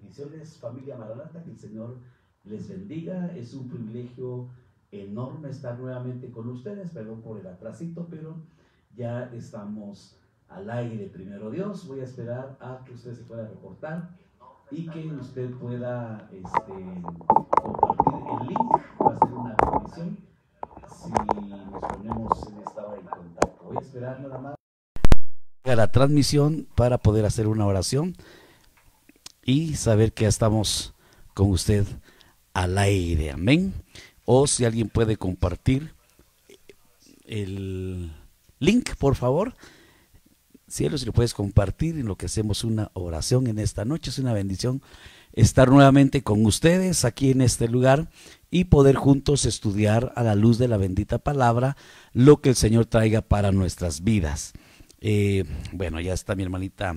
Bendiciones, familia Maranata, que el Señor les bendiga. Es un privilegio enorme estar nuevamente con ustedes. Perdón por el atrasito, pero ya estamos al aire. Primero Dios, voy a esperar a que usted se pueda reportar y que usted pueda compartir el link. Va a ser una bendición si nos ponemos en esta hora en contacto. Voy a esperar nada más a la transmisión para poder hacer una oración y saber que ya estamos con usted al aire. Amén. O si alguien puede compartir el link, por favor. Cielo, si lo puedes compartir en lo que hacemos una oración en esta noche. Es una bendición estar nuevamente con ustedes aquí en este lugar y poder juntos estudiar a la luz de la bendita palabra lo que el Señor traiga para nuestras vidas. Bueno, ya está mi hermanita,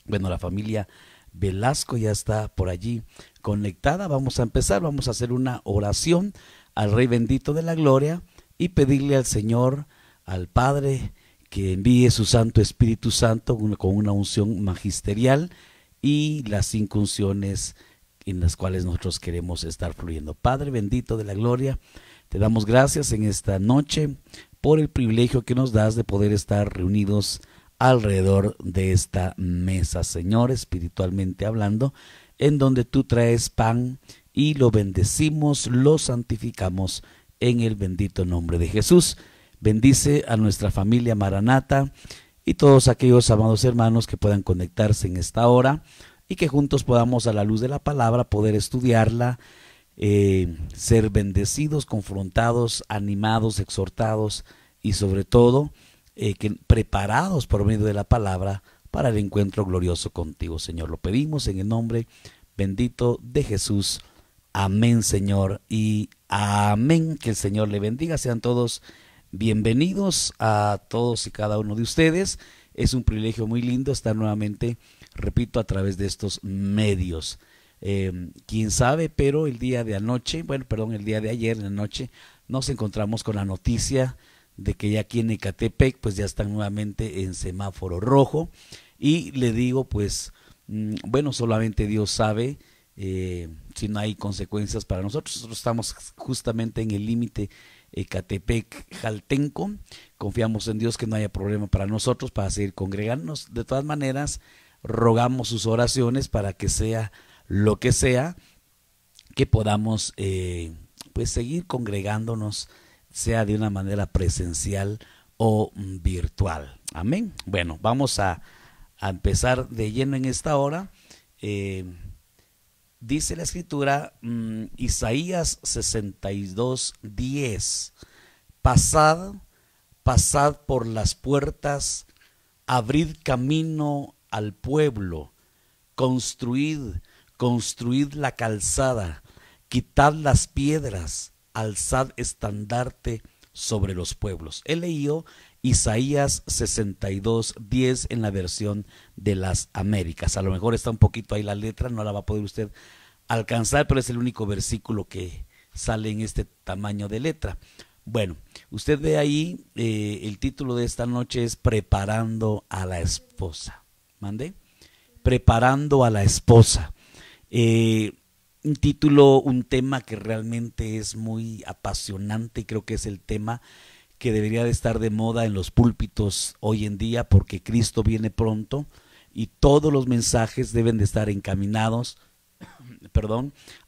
bueno, la familia Velasco ya está por allí conectada. Vamos a empezar, vamos a hacer una oración al Rey bendito de la gloria y pedirle al Señor, al Padre, que envíe su Santo Espíritu Santo con una unción magisterial y las 5 unciones en las cuales nosotros queremos estar fluyendo. Padre bendito de la gloria, te damos gracias en esta noche por el privilegio que nos das de poder estar reunidos alrededor de esta mesa, Señor, espiritualmente hablando, en donde tú traes pan y lo bendecimos, lo santificamos en el bendito nombre de Jesús. Bendice a nuestra familia Maranata y todos aquellos amados hermanos que puedan conectarse en esta hora y que juntos podamos, a la luz de la palabra, poder estudiarla, ser bendecidos, confrontados, animados, exhortados y sobre todo preparados por medio de la palabra para el encuentro glorioso contigo, Señor. Lo pedimos en el nombre bendito de Jesús. Amén, Señor, y amén. Que el Señor le bendiga. Sean todos bienvenidos a todos y cada uno de ustedes. Es un privilegio muy lindo estar nuevamente, repito, a través de estos medios. Quién sabe, pero el día de ayer en la noche nos encontramos con la noticia de que ya aquí en Ecatepec pues ya están nuevamente en semáforo rojo y le digo pues bueno, solamente Dios sabe si no hay consecuencias para nosotros. Nosotros estamos justamente en el límite Ecatepec-Jaltenco. Confiamos en Dios que no haya problema para nosotros para seguir congregándonos. De todas maneras, rogamos sus oraciones para que sea lo que sea, que podamos pues seguir congregándonos, sea de una manera presencial o virtual. Amén. Bueno, vamos a empezar de lleno en esta hora. Dice la escritura, Isaías 62:10, pasad por las puertas, abrid camino al pueblo, construid la calzada, quitad las piedras, alzad estandarte sobre los pueblos. He leído Isaías 62:10 en la versión de las Américas. A lo mejor está un poquito ahí la letra, no la va a poder usted alcanzar, pero es el único versículo que sale en este tamaño de letra. Bueno, usted ve ahí, el título de esta noche es Preparando a la esposa. ¿Mande? Preparando a la esposa. Un título, un tema que realmente es muy apasionante y creo que es el tema que debería de estar de moda en los púlpitos hoy en día, porque Cristo viene pronto y todos los mensajes deben de estar encaminados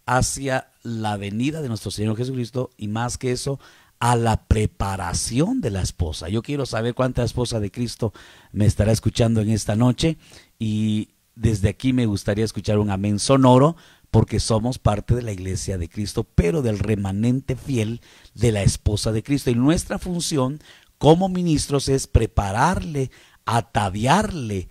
hacia la venida de nuestro Señor Jesucristo y más que eso, a la preparación de la esposa. Yo quiero saber cuánta esposa de Cristo me estará escuchando en esta noche y desde aquí me gustaría escuchar un amén sonoro, porque somos parte de la iglesia de Cristo, pero del remanente fiel de la esposa de Cristo. Y nuestra función como ministros es prepararle, ataviarle,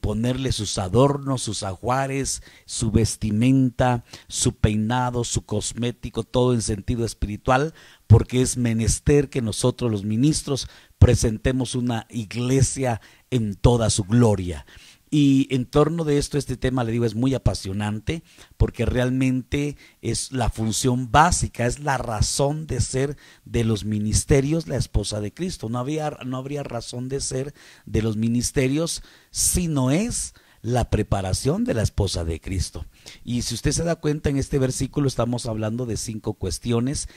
ponerle sus adornos, sus ajuares, su vestimenta, su peinado, su cosmético, todo en sentido espiritual, porque es menester que nosotros los ministros presentemos una iglesia en toda su gloria. Y en torno de esto, este tema, le digo, es muy apasionante porque realmente es la función básica, es la razón de ser de los ministerios, la esposa de Cristo. No habría razón de ser de los ministerios si no es la preparación de la esposa de Cristo. Y si usted se da cuenta, en este versículo estamos hablando de 5 cuestiones.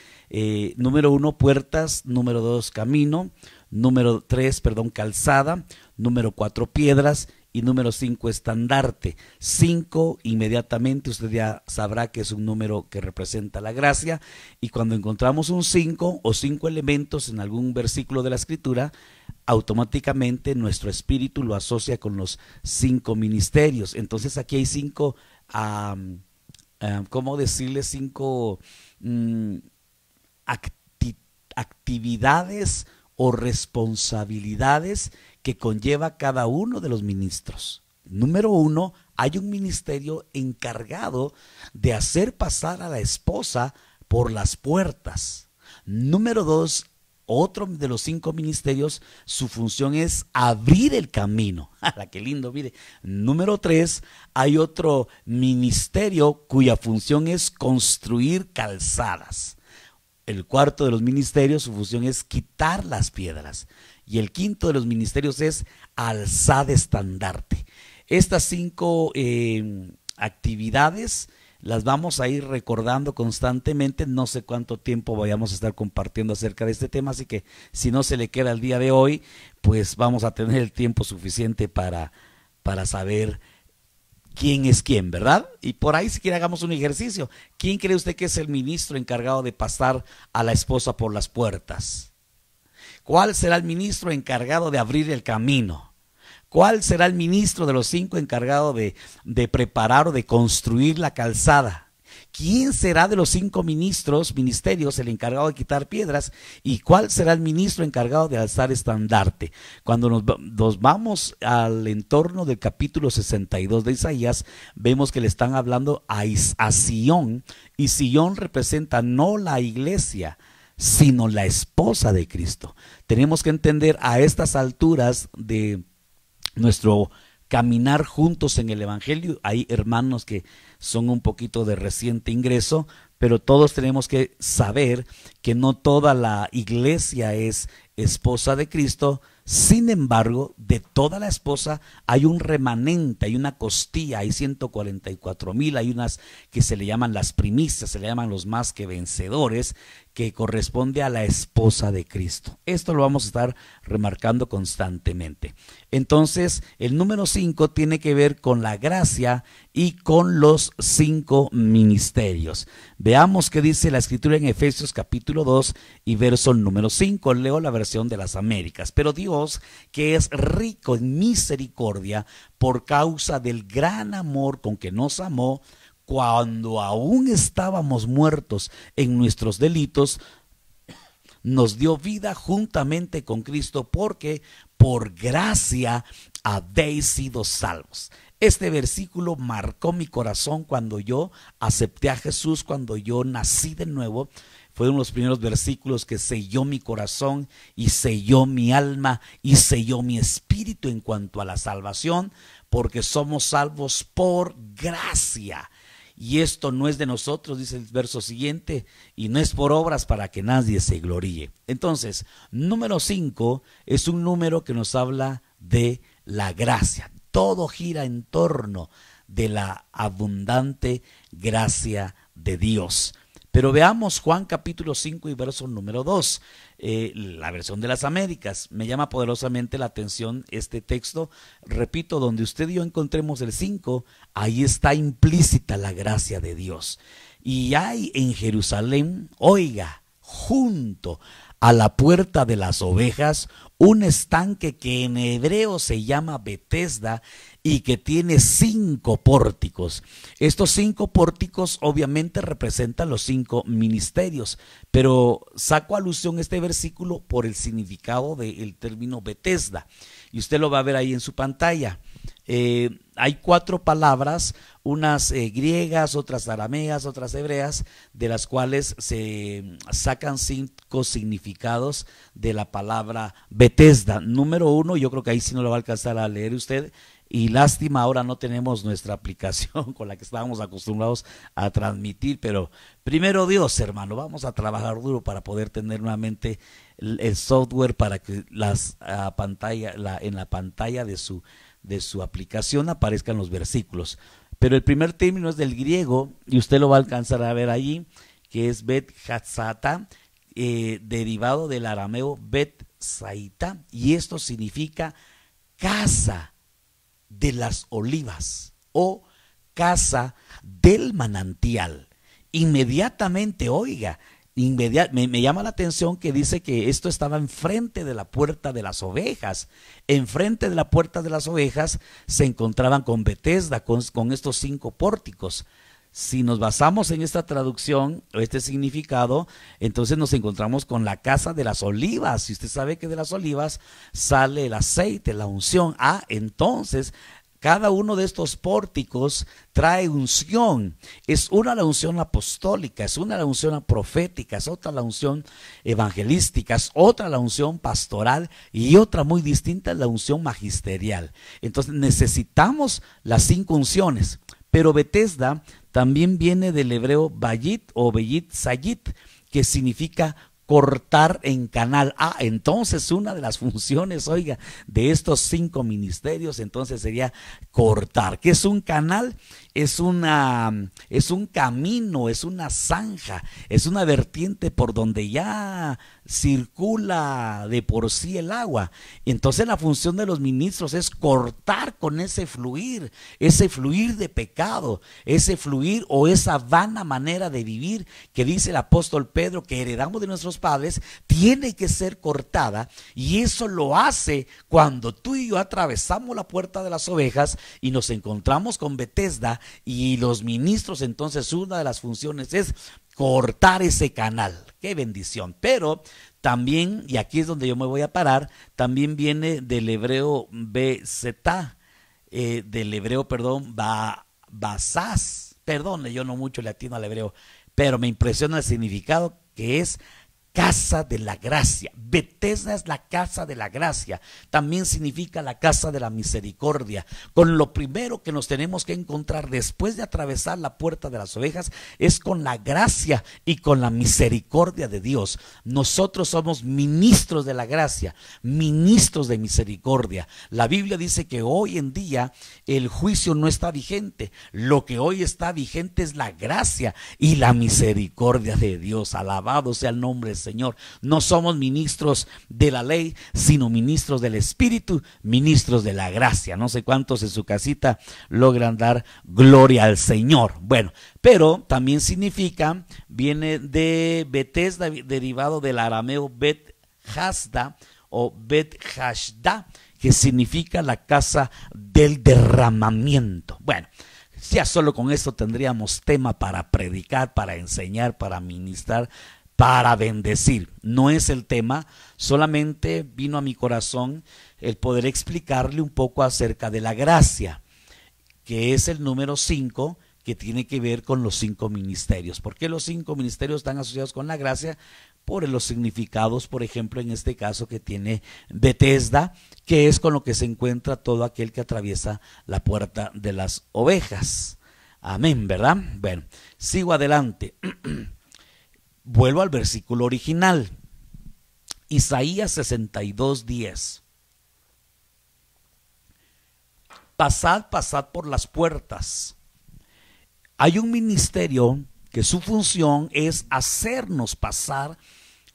Número 1, puertas. Número 2, camino. Número 3, calzada. Número 4, piedras. Y número 5, estandarte. 5, inmediatamente usted ya sabrá que es un número que representa la gracia. Y cuando encontramos un 5 o 5 elementos en algún versículo de la Escritura, automáticamente nuestro espíritu lo asocia con los 5 ministerios. Entonces aquí hay 5, ¿cómo decirle? 5 actividades o responsabilidades que conlleva cada uno de los ministros. Número 1, hay un ministerio encargado de hacer pasar a la esposa por las puertas. Número 2, otro de los 5 ministerios, su función es abrir el camino. ¡Qué lindo! Mire. Número 3, hay otro ministerio cuya función es construir calzadas. El cuarto de los ministerios, su función es quitar las piedras. Y el quinto de los ministerios es alzar estandarte. Estas 5 actividades las vamos a ir recordando constantemente. No sé cuánto tiempo vayamos a estar compartiendo acerca de este tema, así que si no se le queda el día de hoy, pues vamos a tener el tiempo suficiente para saber quién es quién, ¿verdad? Y por ahí, si quiere, hagamos un ejercicio. ¿Quién cree usted que es el ministro encargado de pasar a la esposa por las puertas? ¿Cuál será el ministro encargado de abrir el camino? ¿Cuál será el ministro de los 5 encargado de preparar o de construir la calzada? ¿Quién será de los 5 ministerios el encargado de quitar piedras? ¿Y cuál será el ministro encargado de alzar estandarte? Cuando nos vamos al entorno del capítulo 62 de Isaías, vemos que le están hablando a Sión, y Sión representa no la iglesia, sino la esposa de Cristo. Tenemos que entender a estas alturas de nuestro caminar juntos en el Evangelio. Hay hermanos que son un poquito de reciente ingreso, pero todos tenemos que saber que no toda la iglesia es esposa de Cristo. Sin embargo, de toda la esposa hay un remanente, hay una costilla, hay 144,000, hay unas que se le llaman las primicias, se le llaman los más que vencedores, que corresponde a la esposa de Cristo. Esto lo vamos a estar remarcando constantemente. Entonces, el número 5 tiene que ver con la gracia y con los 5 ministerios. Veamos qué dice la Escritura en Efesios capítulo 2 y verso número 5. Leo la versión de las Américas. Pero Dios, que es rico en misericordia, por causa del gran amor con que nos amó, cuando aún estábamos muertos en nuestros delitos, nos dio vida juntamente con Cristo, porque por gracia habéis sido salvos. Este versículo marcó mi corazón cuando yo acepté a Jesús, cuando yo nací de nuevo. Fue uno de los primeros versículos que selló mi corazón y selló mi alma y selló mi espíritu en cuanto a la salvación, porque somos salvos por gracia. Y esto no es de nosotros, dice el verso siguiente, y no es por obras para que nadie se gloríe. Entonces, número 5 es un número que nos habla de la gracia. Todo gira en torno de la abundante gracia de Dios. Pero veamos Juan capítulo 5 y verso número 2, la versión de las Américas. Me llama poderosamente la atención este texto. Repito, donde usted y yo encontremos el 5, ahí está implícita la gracia de Dios. Y hay en Jerusalén, oiga, junto a la puerta de las ovejas, un estanque que en hebreo se llama Betesda y que tiene 5 pórticos. Estos 5 pórticos obviamente representan los 5 ministerios, pero saco alusión a este versículo por el significado del término Betesda, y usted lo va a ver ahí en su pantalla. Hay 4 palabras, unas griegas, otras arameas, otras hebreas, de las cuales se sacan 5 significados de la palabra Betesda. Número 1, yo creo que ahí sí no lo va a alcanzar a leer usted, y lástima, ahora no tenemos nuestra aplicación con la que estábamos acostumbrados a transmitir, pero primero Dios, hermano, vamos a trabajar duro para poder tener nuevamente el software para que en la pantalla de su de su aplicación aparezcan los versículos. Pero el primer término es del griego, y usted lo va a alcanzar a ver allí, que es Bet Hatzata, derivado del arameo Bet Saita, y esto significa casa de las olivas o casa del manantial. Inmediatamente, oiga, me llama la atención que dice que esto estaba enfrente de la puerta de las ovejas. Enfrente de la puerta de las ovejas se encontraban con Betesda, con estos 5 pórticos. Si nos basamos en esta traducción, este significado, entonces nos encontramos con la casa de las olivas. Y usted sabe que de las olivas sale el aceite, la unción. Entonces cada uno de estos pórticos trae unción. Es una la unción apostólica, es una la unción profética, es otra la unción evangelística, es otra la unción pastoral y otra muy distinta la unción magisterial. Entonces necesitamos las 5 unciones. Pero Betesda también viene del hebreo bayit o beyit sayit, que significa cortar en canal. Entonces una de las funciones, oiga, de estos 5 ministerios, entonces sería cortar. ¿Qué es un canal? Es un camino, es una zanja, es una vertiente por donde ya circula de por sí el agua. Entonces la función de los ministros es cortar con ese fluir de pecado, ese fluir o esa vana manera de vivir que dice el apóstol Pedro que heredamos de nuestros padres, tiene que ser cortada, y eso lo hace cuando tú y yo atravesamos la puerta de las ovejas y nos encontramos con Betesda y los ministros. Entonces una de las funciones es cortar ese canal. ¡Qué bendición! Pero también, y aquí es donde yo me voy a parar, también viene del hebreo bezeta, basás. Perdone, yo no mucho le atino al hebreo, pero me impresiona el significado, que es casa de la gracia. Betesda es la casa de la gracia. También significa la casa de la misericordia. Con lo primero que nos tenemos que encontrar después de atravesar la puerta de las ovejas es con la gracia y con la misericordia de Dios. Nosotros somos ministros de la gracia, ministros de misericordia. La Biblia dice que hoy en día el juicio no está vigente. Lo que hoy está vigente es la gracia y la misericordia de Dios. Alabado sea el nombre del Señor. No somos ministros de la ley, sino ministros del Espíritu, ministros de la gracia. No sé cuántos en su casita logran dar gloria al Señor. Bueno, pero también significa, viene de Betesda, derivado del arameo Bet Hasda o Bet Hashda, que significa la casa del derramamiento. Bueno, ya solo con esto tendríamos tema para predicar, para enseñar, para ministrar, para bendecir. No es el tema, solamente vino a mi corazón el poder explicarle un poco acerca de la gracia, que es el número 5, que tiene que ver con los 5 ministerios. ¿Por qué los 5 ministerios están asociados con la gracia? Por los significados, por ejemplo, en este caso que tiene Betesda, que es con lo que se encuentra todo aquel que atraviesa la puerta de las ovejas. Amén, ¿verdad? Bueno, sigo adelante. Vuelvo al versículo original, Isaías 62:10. Pasad por las puertas. Hay un ministerio que su función es hacernos pasar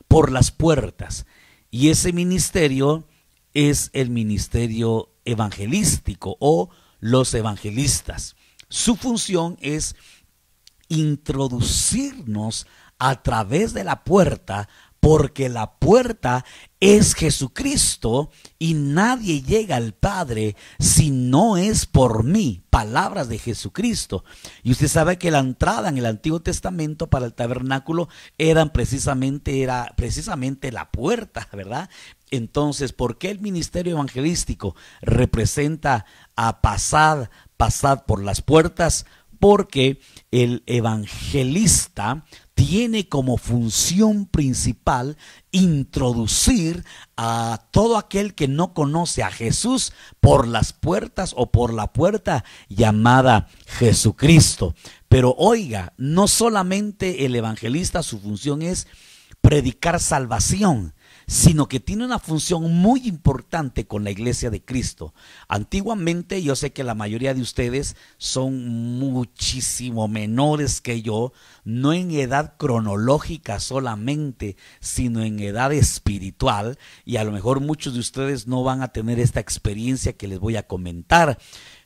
por las puertas, y ese ministerio es el ministerio evangelístico o los evangelistas. Su función es introducirnos a través de la puerta, porque la puerta es Jesucristo y nadie llega al Padre si no es por mí. Palabras de Jesucristo. Y usted sabe que la entrada en el Antiguo Testamento para el tabernáculo era precisamente la puerta, ¿verdad? Entonces, ¿por qué el ministerio evangelístico representa a pasar por las puertas? Porque el evangelista tiene como función principal introducir a todo aquel que no conoce a Jesús por las puertas o por la puerta llamada Jesucristo. Pero oiga, no solamente el evangelista, su función es predicar salvación, sino que tiene una función muy importante con la iglesia de Cristo. Antiguamente, yo sé que la mayoría de ustedes son muchísimo menores que yo, no en edad cronológica solamente, sino en edad espiritual, y a lo mejor muchos de ustedes no van a tener esta experiencia que les voy a comentar.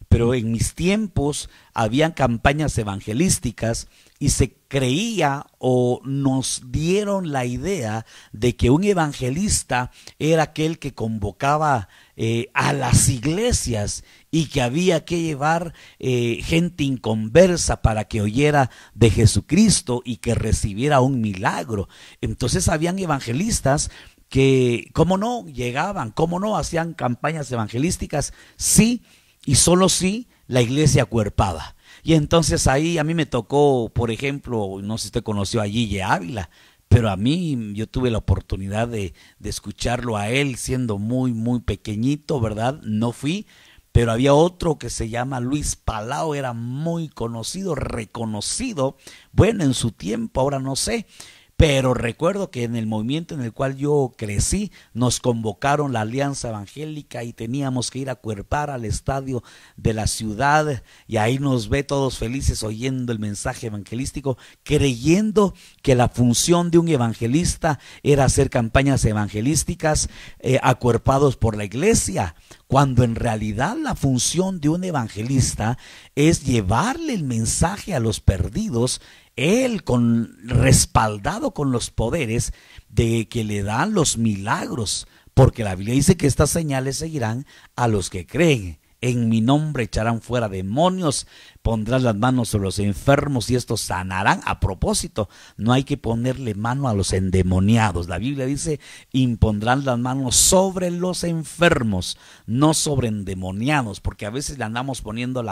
Pero en mis tiempos habían campañas evangelísticas y se creía o nos dieron la idea de que un evangelista era aquel que convocaba a las iglesias y que había que llevar gente inconversa para que oyera de Jesucristo y que recibiera un milagro. Entonces habían evangelistas que, ¿cómo no? Llegaban, ¿cómo no? Hacían campañas evangelísticas, sí, y solo sí la iglesia acuerpada. Y entonces ahí a mí me tocó, por ejemplo, no sé si usted conoció a Gille Ávila, pero a mí yo tuve la oportunidad de escucharlo a él siendo muy pequeñito, ¿verdad? No fui, pero había otro que se llama Luis Palau, era muy conocido, reconocido, bueno, en su tiempo, ahora no sé. Pero recuerdo que en el movimiento en el cual yo crecí, nos convocaron la Alianza Evangélica y teníamos que ir a acuerpar al estadio de la ciudad, y ahí nos ve todos felices oyendo el mensaje evangelístico, creyendo que la función de un evangelista era hacer campañas evangelísticas acuerpados por la iglesia, cuando en realidad la función de un evangelista es llevarle el mensaje a los perdidos, él respaldado con los poderes de que le dan los milagros, porque la Biblia dice que estas señales seguirán a los que creen. En mi nombre echarán fuera demonios, pondrán las manos sobre los enfermos y estos sanarán. A propósito, no hay que ponerle mano a los endemoniados. La Biblia dice, impondrán las manos sobre los enfermos, no sobre endemoniados, porque a veces le andamos poniendo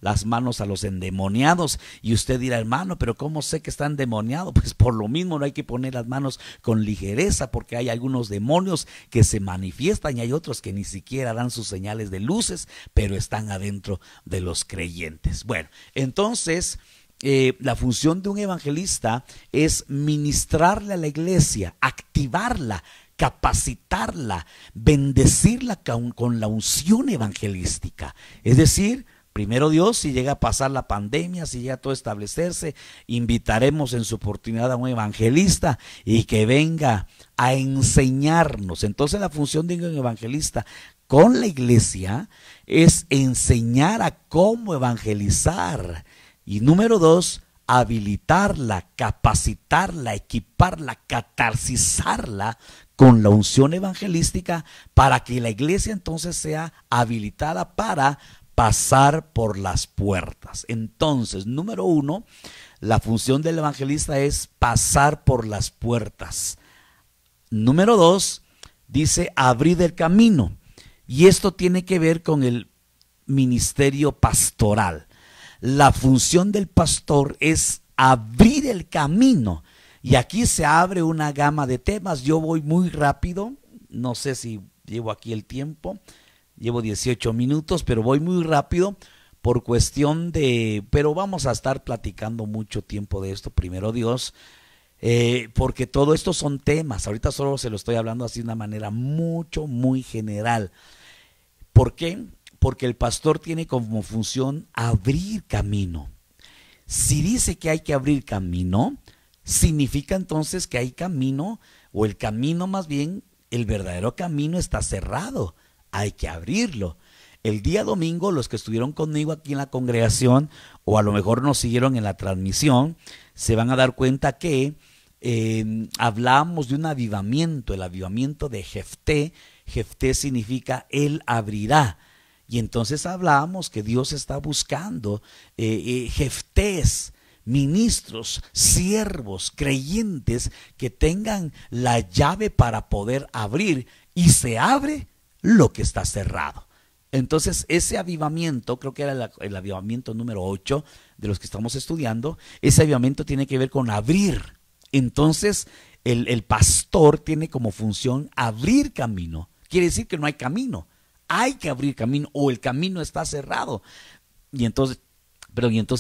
las manos a los endemoniados, y usted dirá, hermano, pero ¿cómo sé que está endemoniado? Pues por lo mismo no hay que poner las manos con ligereza, porque hay algunos demonios que se manifiestan y hay otros que ni siquiera dan sus señales de luces, pero están adentro de los creyentes. Bueno, entonces la función de un evangelista es ministrarle a la iglesia, activarla, capacitarla, bendecirla con la unción evangelística. Es decir, primero Dios, si llega a pasar la pandemia, si llega a todo establecerse, invitaremos en su oportunidad a un evangelista y que venga a enseñarnos. Entonces la función de un evangelista con la iglesia es enseñar a cómo evangelizar. Y número 2, habilitarla, capacitarla, equiparla, catarsizarla con la unción evangelística para que la iglesia entonces sea habilitada para pasar por las puertas. Entonces, número 1, la función del evangelista es pasar por las puertas. Número 2, dice abrir el camino. Y esto tiene que ver con el ministerio pastoral. La función del pastor es abrir el camino. Y aquí se abre una gama de temas. Yo voy muy rápido. No sé si llevo aquí el tiempo. Llevo 18 minutos, pero voy muy rápido por cuestión de... Pero vamos a estar platicando mucho tiempo de esto, primero Dios. Porque todo esto son temas. Ahorita solo se lo estoy hablando así de una manera muy general. ¿Por qué? Porque el pastor tiene como función abrir camino. Si dice que hay que abrir camino, significa entonces que hay camino, o el camino más bien, el verdadero camino está cerrado. Hay que abrirlo. El día domingo, los que estuvieron conmigo aquí en la congregación, o a lo mejor nos siguieron en la transmisión, se van a dar cuenta que hablamos de un avivamiento, el avivamiento de Jefté. Jefté significa él abrirá. Y entonces hablábamos que Dios está buscando Jeftés, ministros, siervos, creyentes que tengan la llave para poder abrir, y se abre lo que está cerrado. Entonces ese avivamiento, creo que era el avivamiento número 8 de los que estamos estudiando, ese avivamiento tiene que ver con abrir. Entonces el pastor tiene como función abrir camino. Quiere decir que no hay camino, hay que abrir camino, o el camino está cerrado. Y entonces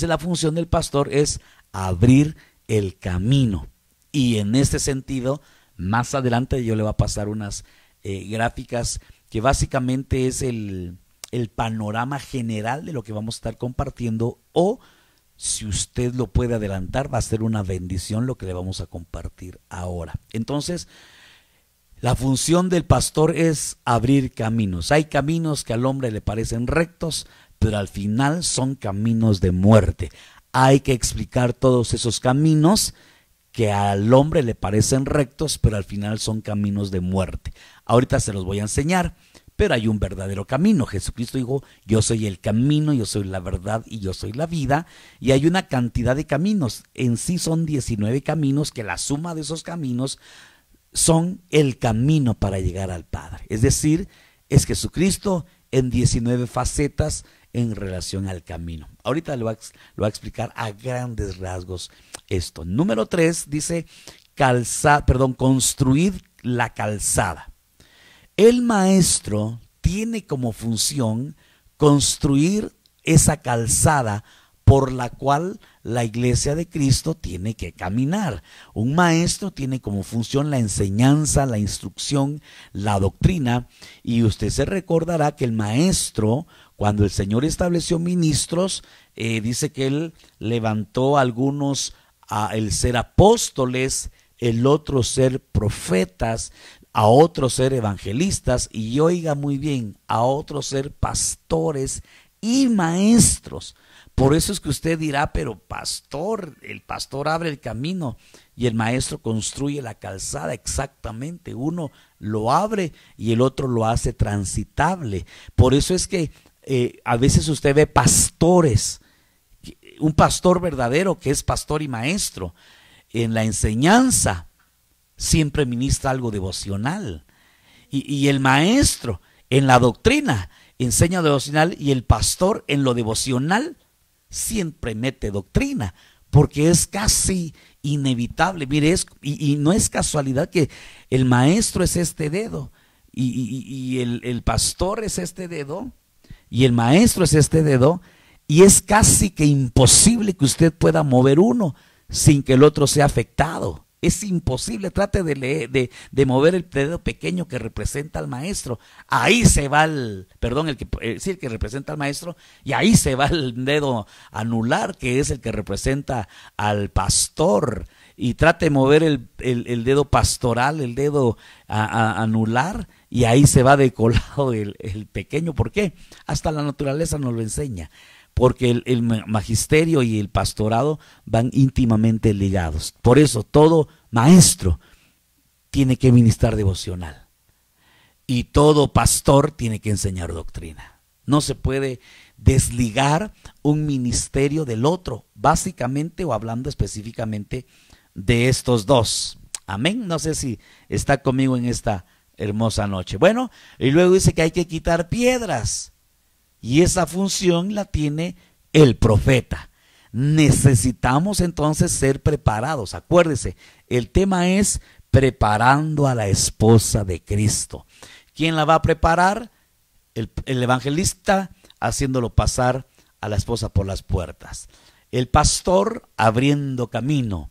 la función del pastor es abrir el camino. Y en este sentido, Más adelante yo le voy a pasar unas gráficas que básicamente es el panorama general de lo que vamos a estar compartiendo, o si usted lo puede adelantar, va a ser una bendición lo que le vamos a compartir ahora. Entonces, la función del pastor es abrir caminos. Hay caminos que al hombre le parecen rectos, pero al final son caminos de muerte. Hay que explicar todos esos caminos que al hombre le parecen rectos, pero al final son caminos de muerte. Ahorita se los voy a enseñar, pero hay un verdadero camino. Jesucristo dijo, yo soy el camino, yo soy la verdad y yo soy la vida. Y hay una cantidad de caminos. En sí son 19 caminos, que la suma de esos caminos son el camino para llegar al Padre. Es decir, es Jesucristo en 19 facetas en relación al camino. Ahorita lo voy a explicar a grandes rasgos esto. Número 3 dice construir la calzada. El maestro tiene como función construir esa calzada por la cual la iglesia de Cristo tiene que caminar. Un maestro tiene como función la enseñanza, la instrucción, la doctrina, y usted se recordará que el maestro, cuando el Señor estableció ministros, dice que él levantó a algunos el ser apóstoles, el otro ser profetas, a otros ser evangelistas, y oiga muy bien, a otros ser pastores y maestros. Por eso es que usted dirá, pero pastor, el pastor abre el camino y el maestro construye la calzada. Exactamente, uno lo abre y el otro lo hace transitable. Por eso es que a veces usted ve pastores, un pastor verdadero que es pastor y maestro, en la enseñanza siempre ministra algo devocional, y el maestro en la doctrina enseña devocional, y el pastor en lo devocional siempre mete doctrina, porque es casi inevitable. Mire, y no es casualidad que el maestro es este dedo, y el pastor es este dedo, y el maestro es este dedo, y es casi que imposible que usted pueda mover uno sin que el otro sea afectado. Es imposible. Trate de mover el dedo pequeño que representa al maestro. Ahí se va el que representa al maestro, y ahí se va el dedo anular, que es el que representa al pastor. Y trate de mover el dedo pastoral, el dedo anular, y ahí se va de colado el pequeño. ¿Por qué? Hasta la naturaleza nos lo enseña. Porque el magisterio y el pastorado van íntimamente ligados. Por eso todo maestro tiene que ministrar devocional, y todo pastor tiene que enseñar doctrina. No se puede desligar un ministerio del otro, básicamente, o hablando específicamente de estos dos. Amén. No sé si está conmigo en esta hermosa noche. Bueno, y luego dice que hay que quitar piedras. Y esa función la tiene el profeta. Necesitamos entonces ser preparados. Acuérdese, el tema es preparando a la esposa de Cristo. ¿Quién la va a preparar? El evangelista, haciéndolo pasar a la esposa por las puertas. El pastor abriendo camino.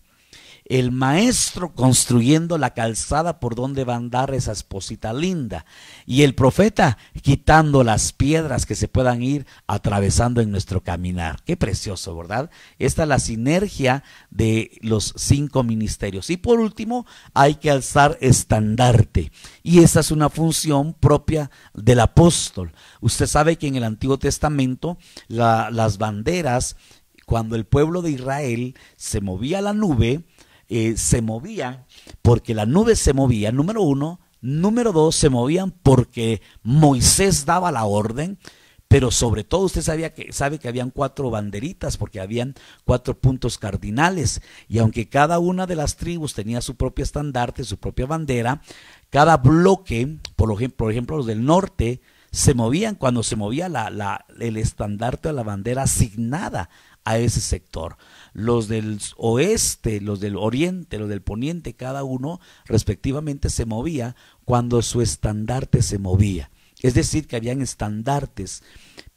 El maestro construyendo la calzada por donde va a andar esa esposita linda, y el profeta quitando las piedras que se puedan ir atravesando en nuestro caminar. Qué precioso, ¿verdad? Esta es la sinergia de los 5 ministerios. Y por último, hay que alzar estandarte, y esa es una función propia del apóstol. Usted sabe que en el Antiguo Testamento las banderas, cuando el pueblo de Israel se movía a la nube, se movía porque la nube se movía, número 1. Número 2, se movían porque Moisés daba la orden. Pero sobre todo usted sabe que habían 4 banderitas, porque habían 4 puntos cardinales, y aunque cada una de las tribus tenía su propio estandarte, su propia bandera, cada bloque, por ejemplo los del norte, se movían cuando se movía el estandarte o la bandera asignada a ese sector. Los del oeste, los del oriente, los del poniente, cada uno respectivamente se movía cuando su estandarte se movía. Es decir, que habían estandartes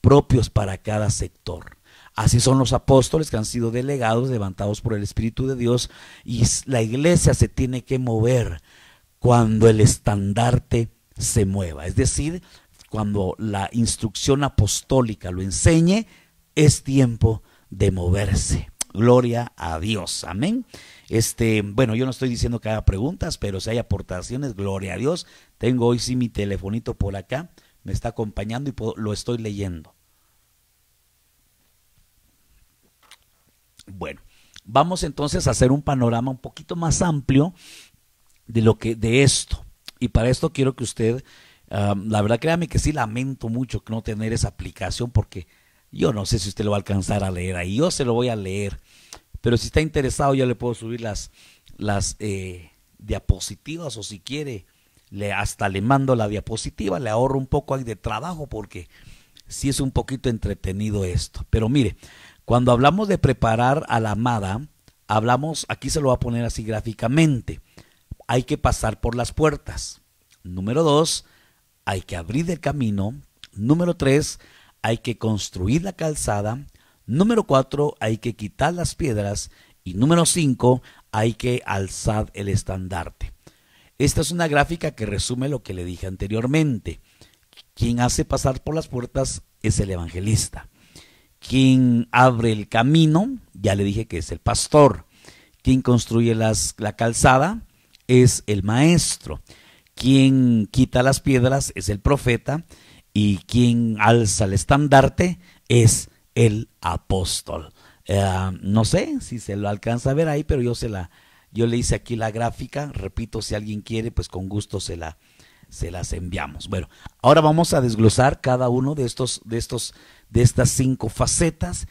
propios para cada sector. Así son los apóstoles, que han sido delegados, levantados por el Espíritu de Dios, y la iglesia se tiene que mover cuando el estandarte se mueva. Es decir, cuando la instrucción apostólica lo enseñe, es tiempo de moverse. Gloria a Dios, amén. Bueno, yo no estoy diciendo que haga preguntas, pero si hay aportaciones, gloria a Dios. Tengo hoy sí mi telefonito por acá, me está acompañando y lo estoy leyendo. Bueno, vamos entonces a hacer un panorama un poquito más amplio de esto. Y para esto quiero que usted, la verdad créame que sí lamento mucho no tener esa aplicación, porque yo no sé si usted lo va a alcanzar a leer ahí, yo se lo voy a leer, pero si está interesado yo le puedo subir las diapositivas, o si quiere hasta le mando la diapositiva, le ahorro un poco ahí de trabajo, porque sí es un poquito entretenido esto. Pero mire, cuando hablamos de preparar a la amada, hablamos, aquí se lo voy a poner así gráficamente, hay que pasar por las puertas. Número 2, hay que abrir el camino. Número 3, hay que construir la calzada. Número 4, hay que quitar las piedras. Y número 5, hay que alzar el estandarte. Esta es una gráfica que resume lo que le dije anteriormente. Quien hace pasar por las puertas es el evangelista. Quien abre el camino, ya le dije que es el pastor. Quien construye la calzada es el maestro. Quien quita las piedras es el profeta. Y quien alza el estandarte es el apóstol. No sé si se lo alcanza a ver ahí, pero yo le hice aquí la gráfica. Repito, si alguien quiere, pues con gusto se las enviamos. Bueno, ahora vamos a desglosar cada uno de estas 5 facetas,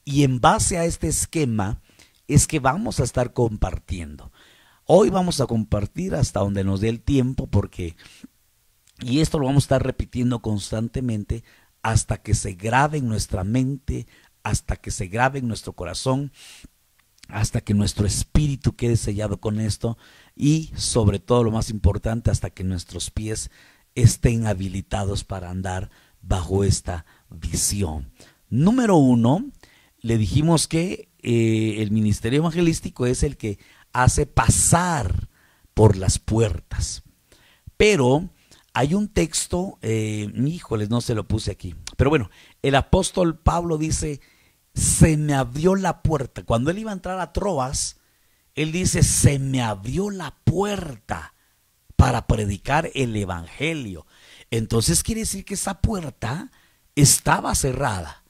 y en base a este esquema es que vamos a estar compartiendo. Hoy vamos a compartir hasta donde nos dé el tiempo, y esto lo vamos a estar repitiendo constantemente hasta que se grabe en nuestra mente, hasta que se grabe en nuestro corazón, hasta que nuestro espíritu quede sellado con esto, y sobre todo lo más importante, hasta que nuestros pies estén habilitados para andar bajo esta visión. Número 1, le dijimos que el ministerio evangelístico es el que hace pasar por las puertas. Pero hay un texto, híjoles, no se lo puse aquí, pero bueno, el apóstol Pablo dice: se me abrió la puerta. Cuando él iba a entrar a Troas, él dice: se me abrió la puerta para predicar el evangelio. Entonces quiere decir que esa puerta estaba cerrada.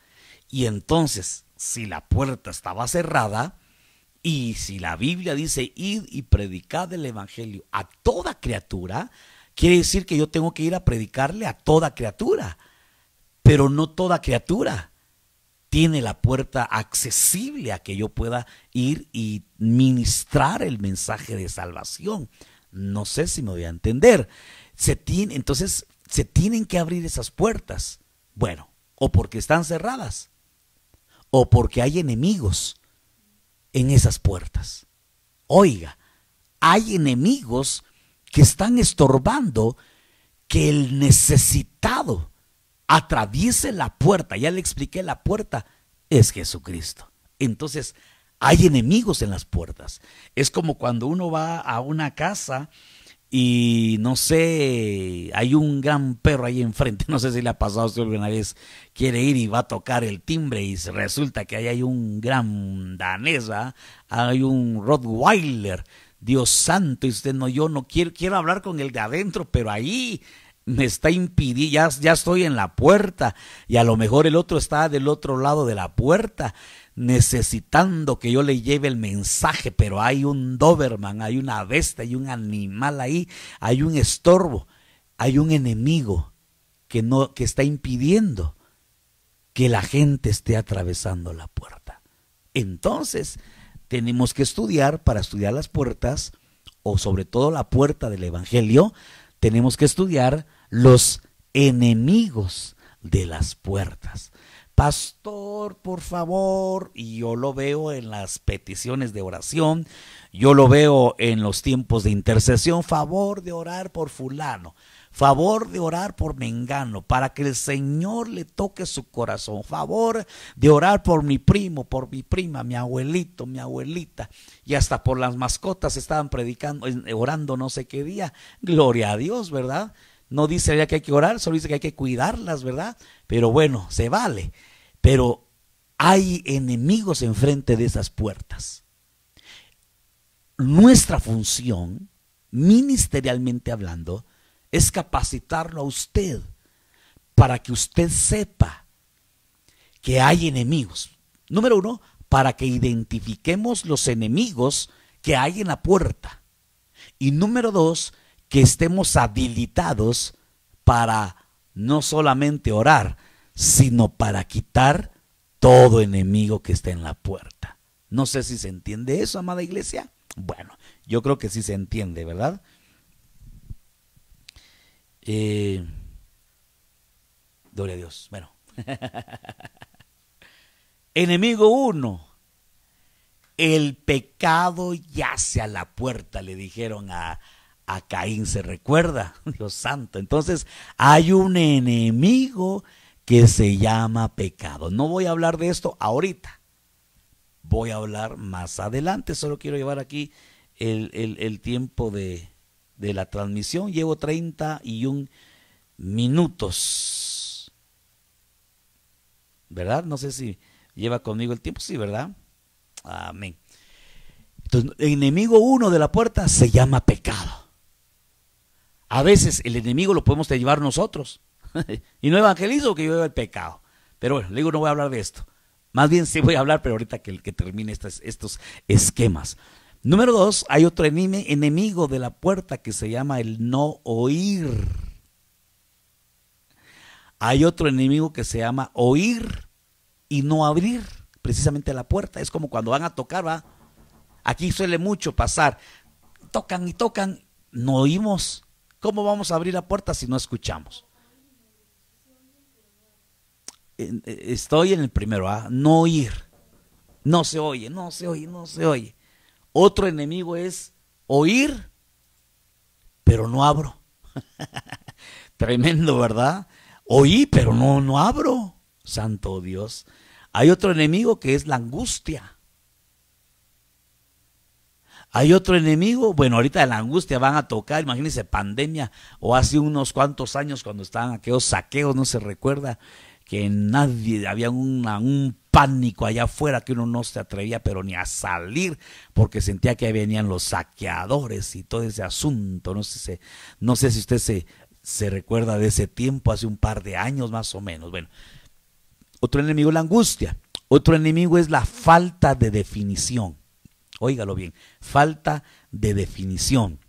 Y entonces, si la puerta estaba cerrada, y si la Biblia dice: id y predicad el evangelio a toda criatura, quiere decir que yo tengo que ir a predicarle a toda criatura. Pero no toda criatura tiene la puerta accesible a que yo pueda ir y ministrar el mensaje de salvación. No sé si me voy a entender. Entonces se tienen que abrir esas puertas. Bueno, o porque están cerradas, o porque hay enemigos en esas puertas. Oiga, hay enemigos que están estorbando que el necesitado atraviese la puerta. Ya le expliqué, la puerta es Jesucristo. Entonces hay enemigos en las puertas. Es como cuando uno va a una casa y no sé, hay un gran perro ahí enfrente. No sé si le ha pasado a usted alguna vez, quiere ir y va a tocar el timbre y resulta que ahí hay un gran danés, ¿verdad? Hay un Rottweiler. Dios santo, y usted no, yo no quiero hablar con el de adentro, pero ahí me está impidiendo, ya estoy en la puerta, y a lo mejor el otro está del otro lado de la puerta, necesitando que yo le lleve el mensaje, pero hay un Doberman, hay una bestia, hay un animal ahí, hay un estorbo, hay un enemigo que está impidiendo que la gente esté atravesando la puerta. Entonces tenemos que estudiar, para estudiar las puertas, o sobre todo la puerta del evangelio, tenemos que estudiar los enemigos de las puertas. pastor, por favor, y yo lo veo en las peticiones de oración, yo lo veo en los tiempos de intercesión, favor de orar por fulano, favor de orar por mengano, para que el Señor le toque su corazón, favor de orar por mi primo, por mi prima, mi abuelito, mi abuelita, y hasta por las mascotas estaban predicando, orando no sé qué día, gloria a Dios, ¿verdad? No dice ya que hay que orar, solo dice que hay que cuidarlas, ¿verdad? Pero bueno, se vale. Pero hay enemigos enfrente de esas puertas. Nuestra función, ministerialmente hablando, es capacitarlo a usted para que usted sepa que hay enemigos. Número uno, para que identifiquemos los enemigos que hay en la puerta. Y número dos, que estemos habilitados para no solamente orar, sino para quitar todo enemigo que está en la puerta. No sé si se entiende eso, amada iglesia. Bueno, yo creo que sí se entiende, ¿verdad? Gloria a Dios. Bueno. Enemigo uno. El pecado yace a la puerta, le dijeron a Caín, ¿se recuerda? Dios santo. Entonces hay un enemigo que se llama pecado. No voy a hablar de esto ahorita, voy a hablar más adelante. Solo quiero llevar aquí el tiempo de la transmisión. Llevo 31 minutos, ¿verdad? No sé si lleva conmigo el tiempo. Sí, ¿verdad? Amén. Entonces, el enemigo uno de la puerta se llama pecado. A veces el enemigo lo podemos llevar nosotros. Y no evangelizo que yo lleve el pecado. Pero bueno, le digo, no voy a hablar de esto. Más bien sí voy a hablar, pero ahorita que termine estos esquemas. Número dos, hay otro enemigo de la puerta que se llama el no oír. Hay otro enemigo que se llama oír y no abrir precisamente la puerta. Es como cuando van a tocar, ¿va? Aquí suele mucho pasar. Tocan y tocan, no oímos. ¿Cómo vamos a abrir la puerta si no escuchamos? Estoy en el primero, ¿ah? No oír. No se oye, no se oye, no se oye. Otro enemigo es oír, pero no abro. Tremendo, ¿verdad? Oí, pero no abro. Santo Dios. Hay otro enemigo que es la angustia. Hay otro enemigo, bueno, ahorita de la angustia van a tocar, imagínense, pandemia, o hace unos cuantos años cuando estaban aquellos saqueos, no se recuerda, que nadie, había un pánico allá afuera que uno no se atrevía pero ni a salir porque sentía que venían los saqueadores y todo ese asunto. No sé si usted se recuerda de ese tiempo, hace un par de años más o menos. Bueno, otro enemigo es la angustia, otro enemigo es la falta de definición. Óigalo bien, falta de definición.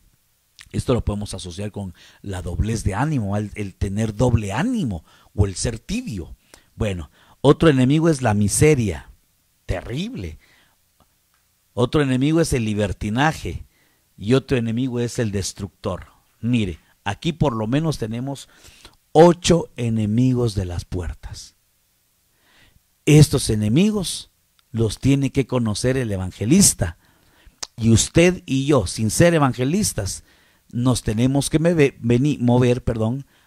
Esto lo podemos asociar con la doblez de ánimo, el tener doble ánimo o el ser tibio. Bueno, otro enemigo es la miseria, terrible. Otro enemigo es el libertinaje y otro enemigo es el destructor. Mire, aquí por lo menos tenemos 8 enemigos de las puertas. Estos enemigos los tiene que conocer el evangelista. Y usted y yo, sin ser evangelistas, nos tenemos que mover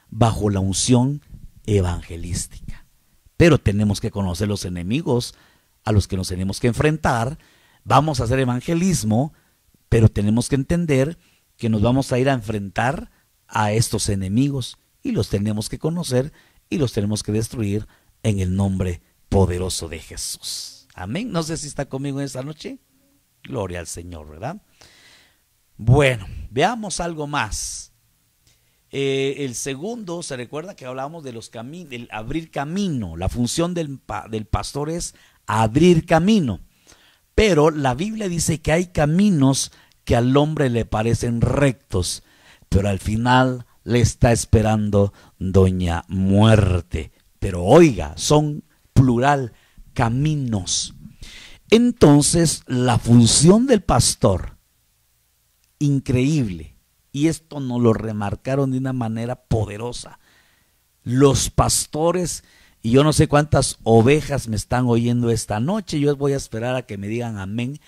bajo la unción evangelística. Pero tenemos que conocer los enemigos a los que nos tenemos que enfrentar. Vamos a hacer evangelismo, pero tenemos que entender que nos vamos a ir a enfrentar a estos enemigos y los tenemos que conocer y los tenemos que destruir en el nombre poderoso de Jesús. Amén. No sé si está conmigo en esta noche. Gloria al Señor, ¿verdad? Bueno, veamos algo más. El segundo, se recuerda que hablábamos de del abrir camino. La función del pastor es abrir camino. Pero la Biblia dice que hay caminos que al hombre le parecen rectos, pero al final le está esperando doña muerte. Pero oiga, son plural, caminos. Entonces, la función del pastor, increíble, y esto nos lo remarcaron de una manera poderosa. Los pastores Y yo no sé cuántas ovejas me están oyendo esta noche. Yo voy a esperar a que me digan amén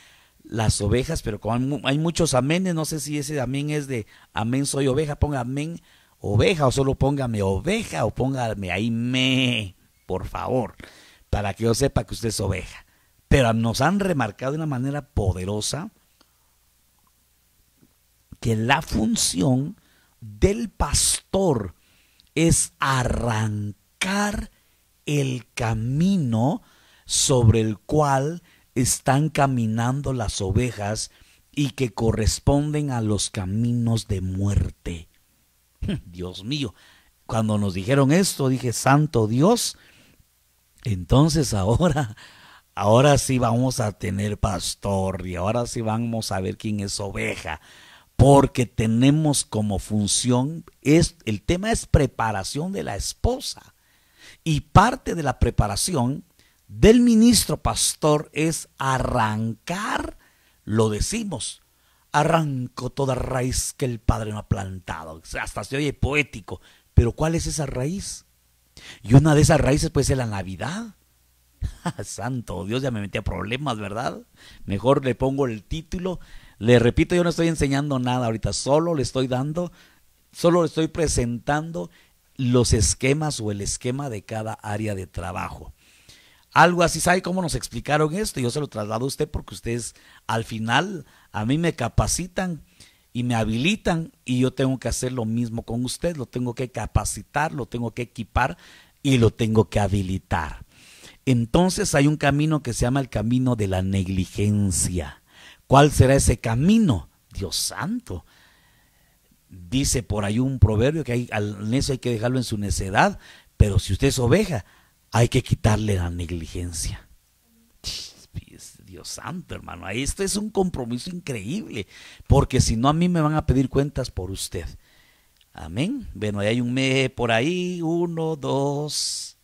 las ovejas, pero como hay muchos amenes, no sé si ese amén es de amén soy oveja, ponga amén oveja, o solo póngame oveja, o póngame ahí por favor, para que yo sepa que usted es oveja. Pero nos han remarcado de una manera poderosa que la función del pastor es arrancar el camino sobre el cual están caminando las ovejas y que corresponden a los caminos de muerte. Dios mío, cuando nos dijeron esto, dije, santo Dios, entonces ahora sí vamos a tener pastor y ahora sí vamos a ver quién es oveja, porque tenemos como función, el tema es preparación de la esposa, y parte de la preparación del ministro pastor es arrancar, lo decimos, arranco toda raíz que el Padre no ha plantado. Hasta se oye poético, pero ¿cuál es esa raíz? Y una de esas raíces puede ser la Navidad. Santo Dios, ya me metí a problemas, ¿verdad? Mejor le pongo el título. Le repito, yo no estoy enseñando nada ahorita, solo le estoy presentando los esquemas o el esquema de cada área de trabajo. Algo así, ¿sabe cómo nos explicaron esto? Yo se lo traslado a usted porque ustedes al final a mí me capacitan y me habilitan y yo tengo que hacer lo mismo con usted, lo tengo que capacitar, lo tengo que equipar y lo tengo que habilitar. Entonces hay un camino que se llama el camino de la negligencia. ¿Cuál será ese camino? Dios santo. Dice por ahí un proverbio que al necio hay que dejarlo en su necedad, pero si usted es oveja, hay que quitarle la negligencia. Dios santo, hermano, esto es un compromiso increíble, porque si no a mí me van a pedir cuentas por usted. Amén. Bueno, hay un por ahí, 1, 2,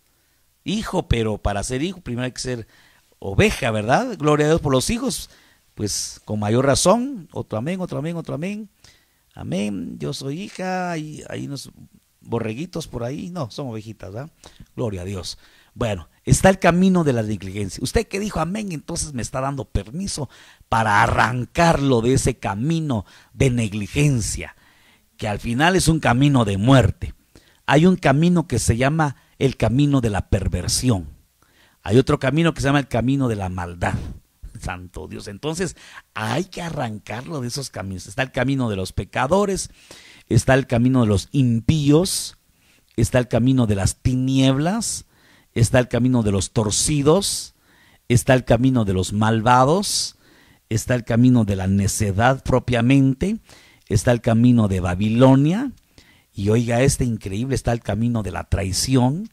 hijo, pero para ser hijo primero hay que ser oveja, ¿verdad? Gloria a Dios por los hijos, pues con mayor razón. Otro amén, otro amén, otro amén. Amén, yo soy hija, y hay unos borreguitos por ahí, no, son ovejitas, ¿verdad? Gloria a Dios. Bueno, está el camino de la negligencia. Usted que dijo amén, entonces me está dando permiso para arrancarlo de ese camino de negligencia, que al final es un camino de muerte. Hay un camino que se llama el camino de la perversión. Hay otro camino que se llama el camino de la maldad. Santo Dios, entonces hay que arrancarlo de esos caminos. Está el camino de los pecadores, está el camino de los impíos, está el camino de las tinieblas, está el camino de los torcidos, está el camino de los malvados, está el camino de la necedad propiamente, está el camino de Babilonia, y oiga increíble, está el camino de la traición,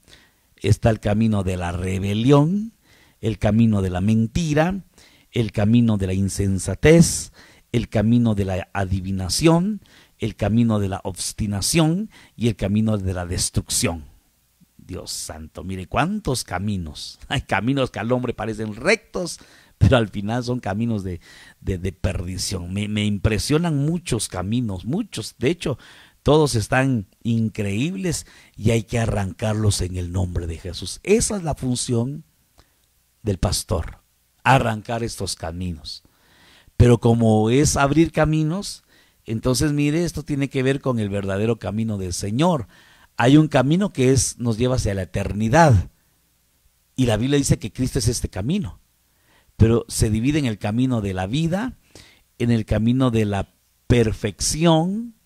está el camino de la rebelión, el camino de la mentira, el camino de la insensatez, el camino de la adivinación, el camino de la obstinación y el camino de la destrucción. Dios santo, mire cuántos caminos. Hay caminos que al hombre parecen rectos, pero al final son caminos de perdición. Me impresionan muchos caminos, muchos. De hecho, todos están increíbles y hay que arrancarlos en el nombre de Jesús. Esa es la función del pastor, arrancar estos caminos. Pero como es abrir caminos, entonces mire, esto tiene que ver con el verdadero camino del Señor. Hay un camino que nos lleva hacia la eternidad, y la Biblia dice que Cristo es este camino, pero se divide en el camino de la vida, en el camino de la perfección,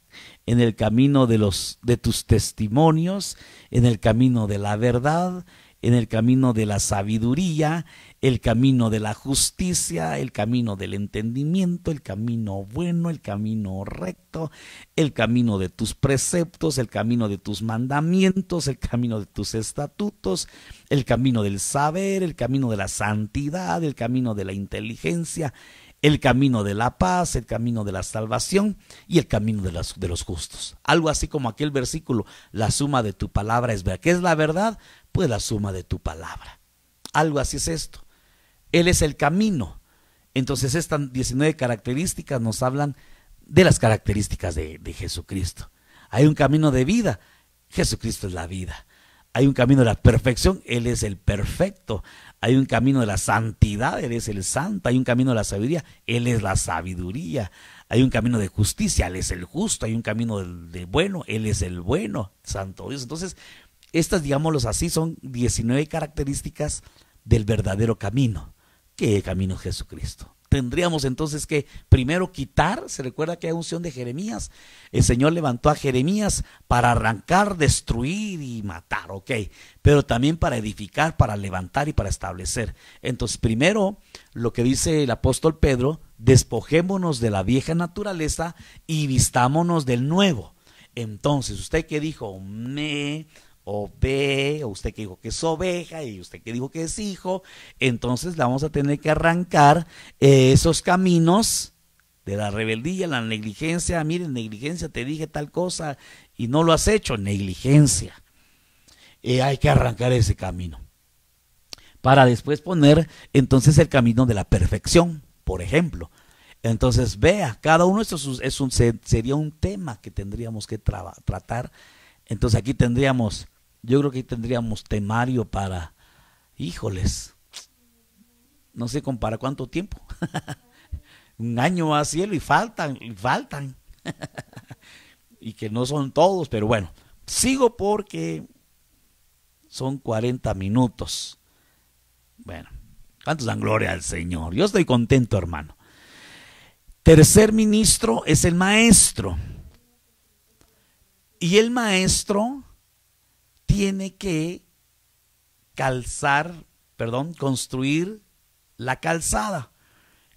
en el camino de tus testimonios, en el camino de la verdad, en el camino de la sabiduría, el camino de la justicia, el camino del entendimiento, el camino bueno, el camino recto, el camino de tus preceptos, el camino de tus mandamientos, el camino de tus estatutos, el camino del saber, el camino de la santidad, el camino de la inteligencia, el camino de la paz, el camino de la salvación y el camino de los justos. Algo así como aquel versículo, la suma de tu palabra es verdad. ¿Qué es la verdad? Pues la suma de tu palabra. Algo así es esto. Él es el camino. Entonces estas 19 características nos hablan de las características de Jesucristo. Hay un camino de vida. Jesucristo es la vida. Hay un camino de la perfección, Él es el perfecto. Hay un camino de la santidad, Él es el santo. Hay un camino de la sabiduría, Él es la sabiduría. Hay un camino de justicia, Él es el justo. Hay un camino de bueno, Él es el bueno, santo Dios. Entonces, estas, digámoslo así, son 19 características del verdadero camino. ¿Qué camino es Jesucristo? Tendríamos entonces que primero quitar. Se recuerda que hay unción de Jeremías. El Señor levantó a Jeremías para arrancar, destruir y matar, ok, pero también para edificar, para levantar y para establecer. Entonces primero, lo que dice el apóstol Pedro: despojémonos de la vieja naturaleza y vistámonos del nuevo. Entonces, usted que dijo o ve, o usted que dijo que es oveja, y usted que dijo que es hijo, entonces le vamos a tener que arrancar esos caminos de la rebeldía, la negligencia. Miren, negligencia, te dije tal cosa y no lo has hecho, negligencia. Hay que arrancar ese camino para después poner entonces el camino de la perfección, por ejemplo. Entonces vea, cada uno de estos sería un tema que tendríamos que tratar. Entonces aquí tendríamos, yo creo que aquí tendríamos temario para, híjoles, no sé para cuánto tiempo. Un año a cielo y faltan. Y que no son todos, pero bueno, sigo porque son 40 minutos. Bueno, ¿cuántos dan gloria al Señor? Yo estoy contento, hermano. Tercer ministro es el maestro. Y el maestro tiene que construir la calzada.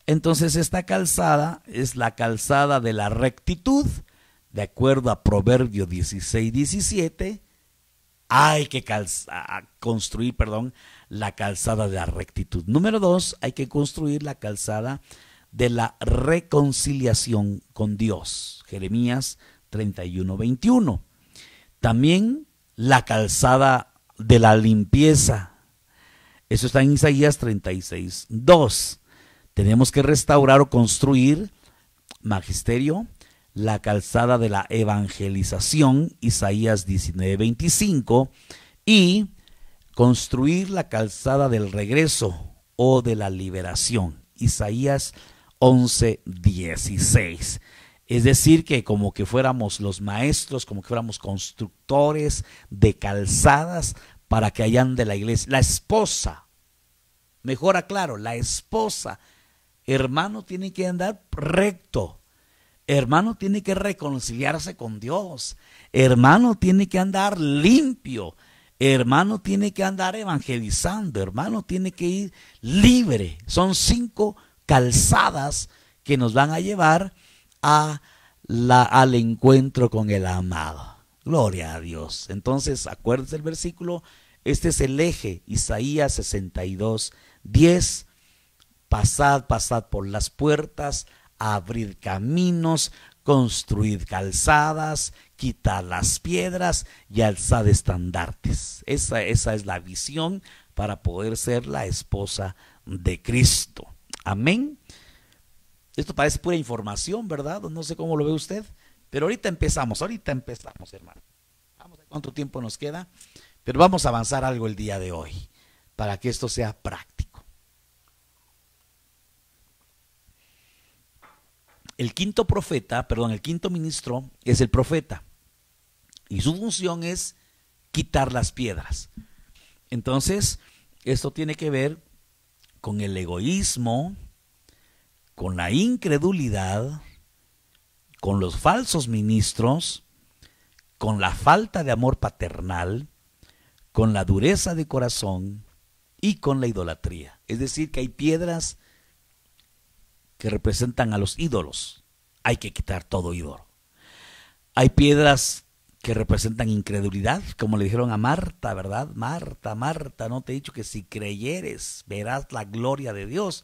Entonces esta calzada es la calzada de la rectitud. De acuerdo a Proverbios 16:17, hay que construir la calzada de la rectitud. Número 2, hay que construir la calzada de la reconciliación con Dios. Jeremías 31:21. También la calzada de la limpieza. Eso está en Isaías 36:2. Tenemos que restaurar o construir, magisterio, la calzada de la evangelización, Isaías 19:25, y construir la calzada del regreso o de la liberación, Isaías 11:16. Es decir, que como que fuéramos los maestros, como que fuéramos constructores de calzadas para que hayan de la iglesia. La esposa, mejor aclaro, la esposa, hermano, tiene que andar recto. Hermano, tiene que reconciliarse con Dios. Hermano, tiene que andar limpio. Hermano, tiene que andar evangelizando. Hermano, tiene que ir libre. Son 5 calzadas que nos van a llevar al encuentro con el amado. Gloria a Dios. Entonces, acuérdense el versículo. Este es el eje. Isaías 62:10. Pasad por las puertas, abrir caminos, construir calzadas, quitar las piedras y alzar estandartes. Esa es la visión para poder ser la esposa de Cristo. Amén. Esto parece pura información, ¿verdad? No sé cómo lo ve usted, pero ahorita empezamos, hermano. Vamos a ver cuánto tiempo nos queda, pero vamos a avanzar algo el día de hoy para que esto sea práctico. El quinto ministro es el profeta, y su función es quitar las piedras. Entonces, esto tiene que ver con el egoísmo, con la incredulidad, con los falsos ministros, con la falta de amor paternal, con la dureza de corazón y con la idolatría. Es decir, que hay piedras que representan a los ídolos. Hay que quitar todo ídolo. Hay piedras que representan incredulidad, como le dijeron a Marta, ¿verdad? Marta, ¿no te he dicho que si creyeres verás la gloria de Dios?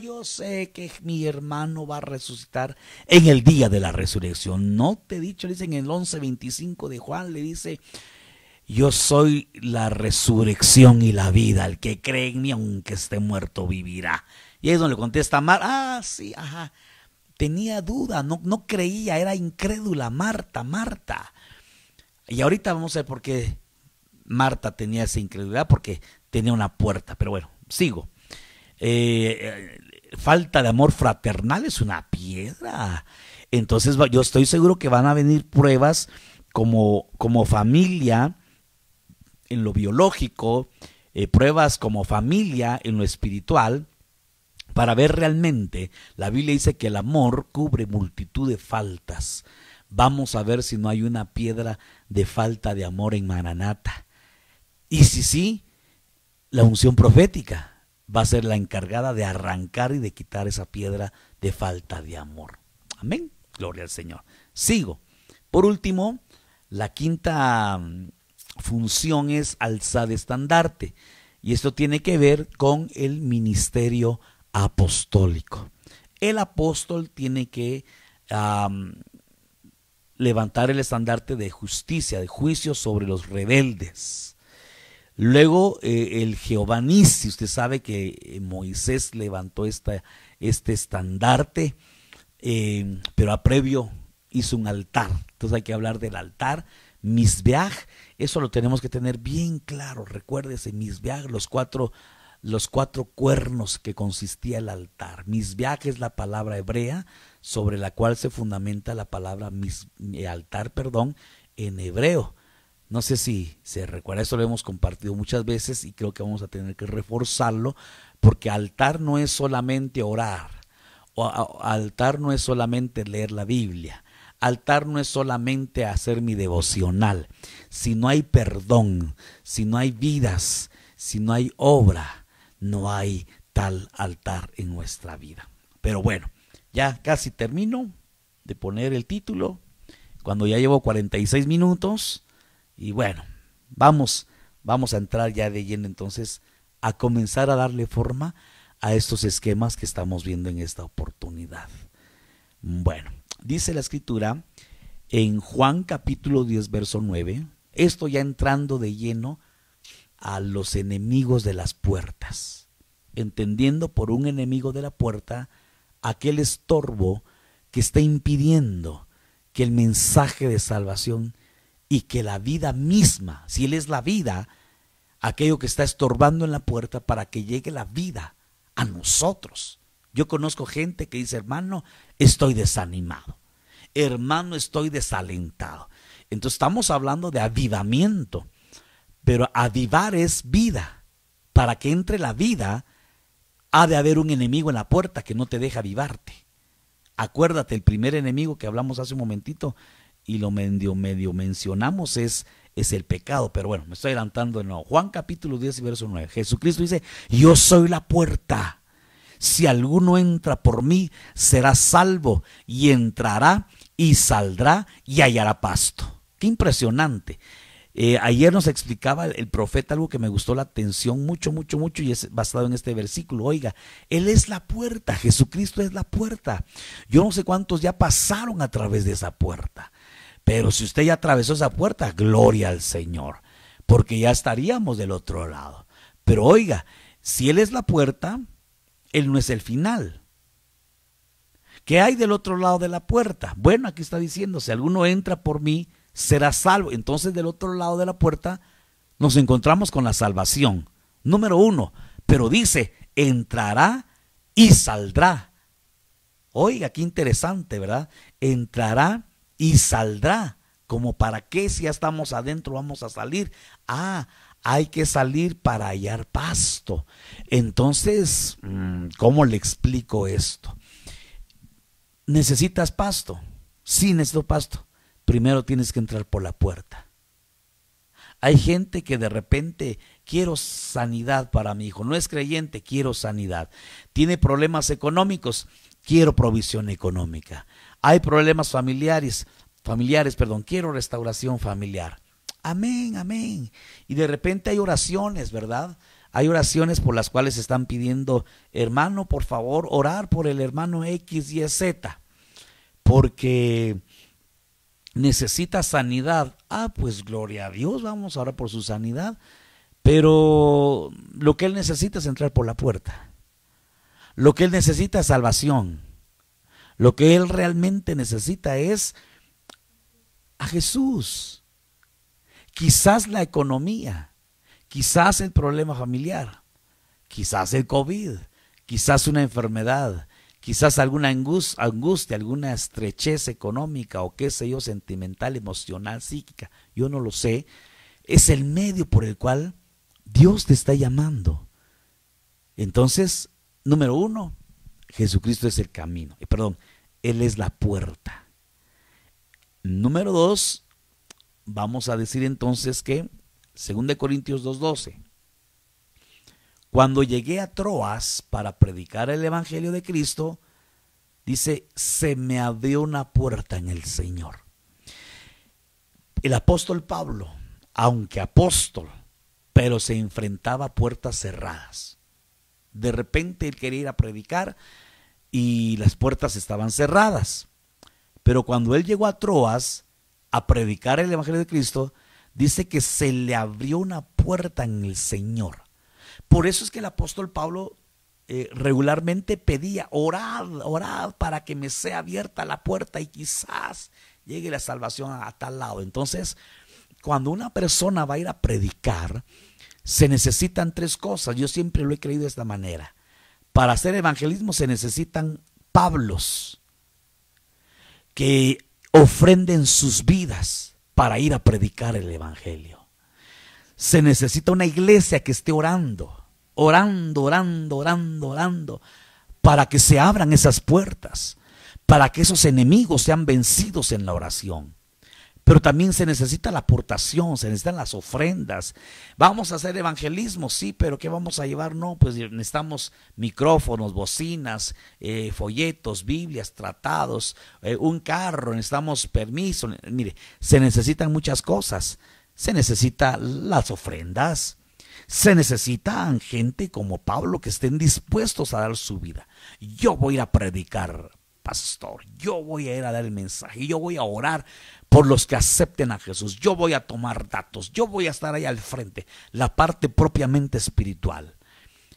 Yo sé que mi hermano va a resucitar en el día de la resurrección. No te he dicho, dice en el 11:25 de Juan, le dice: yo soy la resurrección y la vida. El que cree en mí, aunque esté muerto, vivirá. Y ahí es donde le contesta Marta: sí, ajá. Tenía duda, no creía, era incrédula Marta. Y ahorita vamos a ver por qué Marta tenía esa incredulidad porque tenía una puerta. Pero bueno, sigo. Falta de amor fraternal es una piedra. Entonces yo estoy seguro que van a venir pruebas como familia en lo biológico, pruebas como familia en lo espiritual, para ver realmente. La Biblia dice que el amor cubre multitud de faltas. Vamos a ver si no hay una piedra de falta de amor en Maranata. Y si sí, la unción profética va a ser la encargada de arrancar y de quitar esa piedra de falta de amor. Amén. Gloria al Señor. Sigo. Por último, la quinta función es alzar estandarte. Y esto tiene que ver con el ministerio apostólico. El apóstol tiene que levantar el estandarte de justicia, de juicio sobre los rebeldes. Luego el Jehová Nissi, usted sabe que Moisés levantó este estandarte, pero a previo hizo un altar. Entonces hay que hablar del altar. Misbeaj, eso lo tenemos que tener bien claro. Recuérdese, Misbeaj, los cuatro cuernos que consistía el altar. Misbeaj es la palabra hebrea sobre la cual se fundamenta la palabra altar, en hebreo. No sé si se recuerda, eso lo hemos compartido muchas veces y creo que vamos a tener que reforzarlo, porque altar no es solamente orar, altar no es solamente leer la Biblia, altar no es solamente hacer mi devocional. Si no hay perdón, si no hay vidas, si no hay obra, no hay tal altar en nuestra vida. Pero bueno, ya casi termino de poner el título, cuando ya llevo 46 minutos. Y bueno, vamos a entrar ya de lleno entonces a comenzar a darle forma a estos esquemas que estamos viendo en esta oportunidad. Bueno, dice la escritura en Juan capítulo 10 verso 9, esto ya entrando de lleno a los enemigos de las puertas, entendiendo por un enemigo de la puerta aquel estorbo que está impidiendo que el mensaje de salvación y que la vida misma, si Él es la vida, aquello que está estorbando en la puerta para que llegue la vida a nosotros. Yo conozco gente que dice, hermano, estoy desanimado, hermano, estoy desalentado. Entonces estamos hablando de avivamiento, pero avivar es vida. Para que entre la vida, ha de haber un enemigo en la puerta que no te deja avivarte. Acuérdate, el primer enemigo que hablamos hace un momentito, y lo medio mencionamos, es el pecado. Pero bueno, me estoy adelantando de nuevo. Juan capítulo 10 verso 9. Jesucristo dice, yo soy la puerta. Si alguno entra por mí, será salvo, y entrará y saldrá y hallará pasto. Qué impresionante. Ayer nos explicaba el profeta algo que me gustó la atención mucho, y es basado en este versículo. Oiga, Él es la puerta, Jesucristo es la puerta. Yo no sé cuántos ya pasaron a través de esa puerta, pero si usted ya atravesó esa puerta, gloria al Señor, porque ya estaríamos del otro lado. Pero oiga, si Él es la puerta, Él no es el final. ¿Qué hay del otro lado de la puerta? Bueno, aquí está diciendo, si alguno entra por mí, será salvo. Entonces del otro lado de la puerta nos encontramos con la salvación, número 1, pero dice, entrará y saldrá. Oiga, qué interesante, ¿verdad? Entrará y saldrá. ¿Como para qué? Si ya estamos adentro vamos a salir. Hay que salir para hallar pasto. Entonces, ¿cómo le explico esto? ¿Necesitas pasto? Sí, necesito pasto. Primero tienes que entrar por la puerta. Hay gente que de repente, quiero sanidad para mi hijo, no es creyente, quiero sanidad. Tiene problemas económicos, quiero provisión económica. Hay problemas familiares, quiero restauración familiar. Amén, amén. Y de repente hay oraciones, ¿verdad? Hay oraciones por las cuales están pidiendo, hermano, por favor, orar por el hermano X, Y, Z, porque necesita sanidad. Pues gloria a Dios, vamos a orar por su sanidad. Pero lo que él necesita es entrar por la puerta. Lo que él necesita es salvación. Lo que él realmente necesita es a Jesús. Quizás la economía, quizás el problema familiar, quizás el COVID, quizás una enfermedad, quizás alguna angustia, alguna estrechez económica o qué sé yo, sentimental, emocional, psíquica, yo no lo sé. Es el medio por el cual Dios te está llamando. Entonces, número uno, Jesucristo es el camino. Él es la puerta. Número dos, vamos a decir entonces que 2 Corintios 2:12. Cuando llegué a Troas para predicar el evangelio de Cristo, dice, se me abrió una puerta en el Señor. El apóstol Pablo, aunque apóstol, pero se enfrentaba a puertas cerradas. De repente él quería ir a predicar y las puertas estaban cerradas. Pero cuando él llegó a Troas a predicar el evangelio de Cristo, dice que se le abrió una puerta en el Señor. Por eso es que el apóstol Pablo regularmente pedía, orad para que me sea abierta la puerta y quizás llegue la salvación a tal lado. Entonces, cuando una persona va a ir a predicar, se necesitan tres cosas. Yo siempre lo he creído de esta manera. Para hacer evangelismo se necesitan Pablos que ofrenden sus vidas para ir a predicar el evangelio. Se necesita una iglesia que esté orando para que se abran esas puertas, para que esos enemigos sean vencidos en la oración. Pero también se necesita la aportación, se necesitan las ofrendas. Vamos a hacer evangelismo, sí, pero ¿qué vamos a llevar? No, pues necesitamos micrófonos, bocinas, folletos, Biblias, tratados, un carro, necesitamos permiso. Mire, se necesitan muchas cosas. Se necesitan las ofrendas, se necesitan gente como Pablo que estén dispuestos a dar su vida. Yo voy a ir a predicar, pastor, yo voy a ir a dar el mensaje, yo voy a orar por los que acepten a Jesús, yo voy a tomar datos, yo voy a estar ahí al frente, la parte propiamente espiritual.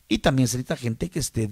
Y también se necesita gente que esté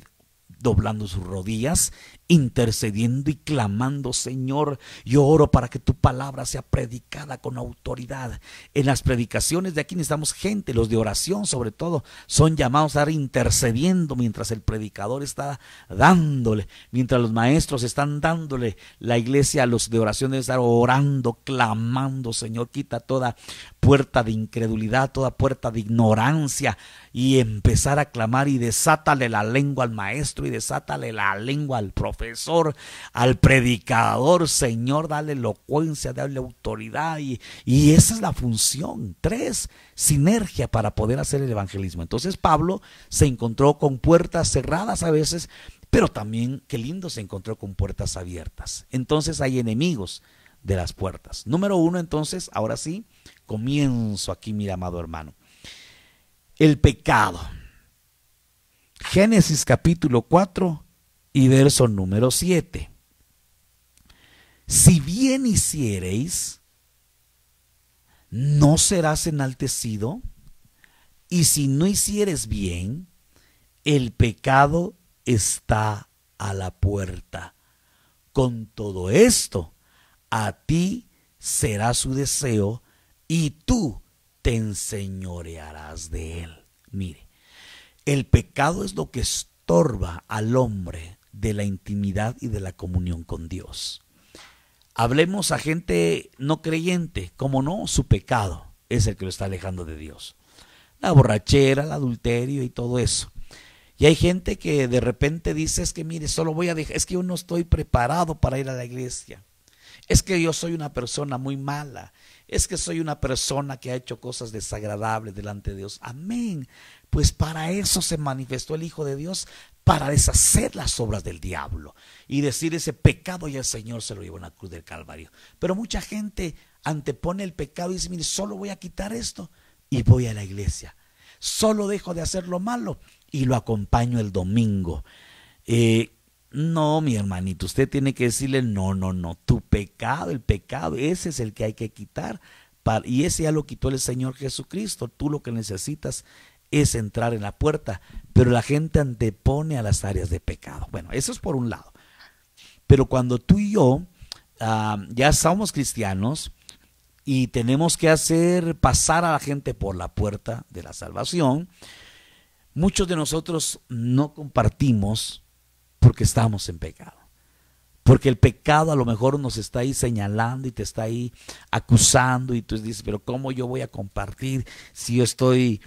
doblando sus rodillas, intercediendo y clamando, Señor, yo oro para que tu palabra sea predicada con autoridad. En las predicaciones de aquí necesitamos gente, los de oración sobre todo, son llamados a estar intercediendo mientras el predicador está dándole, mientras los maestros están dándole, la iglesia, los de oración deben estar orando, clamando, Señor, quita toda puerta de incredulidad, toda puerta de ignorancia y empezar a clamar y desátale la lengua al maestro y desátale la lengua al profesor, al predicador, Señor, dale elocuencia, dale autoridad y esa es la función. 3, sinergia para poder hacer el evangelismo. Entonces Pablo se encontró con puertas cerradas a veces, pero también, qué lindo, se encontró con puertas abiertas. Entonces hay enemigos de las puertas. Número 1, entonces, ahora sí, comienzo aquí, mi amado hermano. El pecado. Génesis capítulo 4 y verso número 7. Si bien hiciereis, no serás enaltecido, y si no hicieres bien, el pecado está a la puerta. Con todo esto, a ti será su deseo, y tú te enseñorearás de él. Mire, el pecado es lo que estorba al hombre de la intimidad y de la comunión con Dios. Hablemos a gente no creyente, como no, su pecado es el que lo está alejando de Dios. La borrachera, el adulterio y todo eso. Y hay gente que de repente dice, es que mire, solo voy a dejar, es que yo no estoy preparado para ir a la iglesia. Es que yo soy una persona muy mala. Es que soy una persona que ha hecho cosas desagradables delante de Dios. Amén. Pues para eso se manifestó el Hijo de Dios, para deshacer las obras del diablo y decir ese pecado ya el Señor se lo llevó en la cruz del Calvario. Pero mucha gente antepone el pecado y dice, mire, solo voy a quitar esto y voy a la iglesia. Solo dejo de hacer lo malo y lo acompaño el domingo. No, mi hermanito, usted tiene que decirle, no, tu pecado, el pecado, ese es el que hay que quitar, y ese ya lo quitó el Señor Jesucristo. Tú lo que necesitas es entrar en la puerta, pero la gente antepone a las áreas de pecado. Bueno, eso es por un lado. Pero cuando tú y yo ya somos cristianos y tenemos que hacer pasar a la gente por la puerta de la salvación, muchos de nosotros no compartimos porque estamos en pecado. Porque el pecado a lo mejor nos está ahí señalando y te está ahí acusando y tú dices, pero ¿cómo yo voy a compartir si yo estoy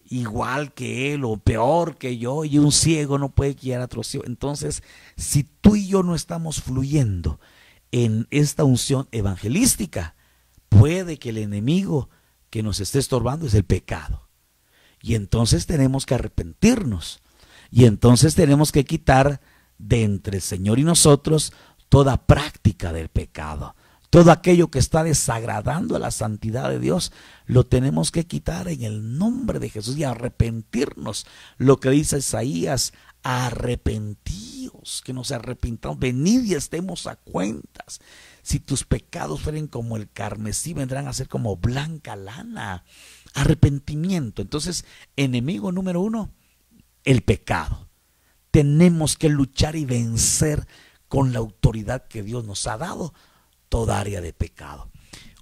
igual que él o peor que yo, y un ciego no puede guiar a otro ciego? Entonces, si tú y yo no estamos fluyendo en esta unción evangelística, puede que el enemigo que nos esté estorbando es el pecado. Y entonces tenemos que arrepentirnos. Y entonces tenemos que quitar de entre el Señor y nosotros toda práctica del pecado. Todo aquello que está desagradando a la santidad de Dios, lo tenemos que quitar en el nombre de Jesús y arrepentirnos. Lo que dice Isaías, arrepentíos, que nos arrepintamos, venid y estemos a cuentas. Si tus pecados fueren como el carmesí, vendrán a ser como blanca lana. Arrepentimiento. Entonces, enemigo número uno, el pecado. Tenemos que luchar y vencer con la autoridad que Dios nos ha dado toda área de pecado.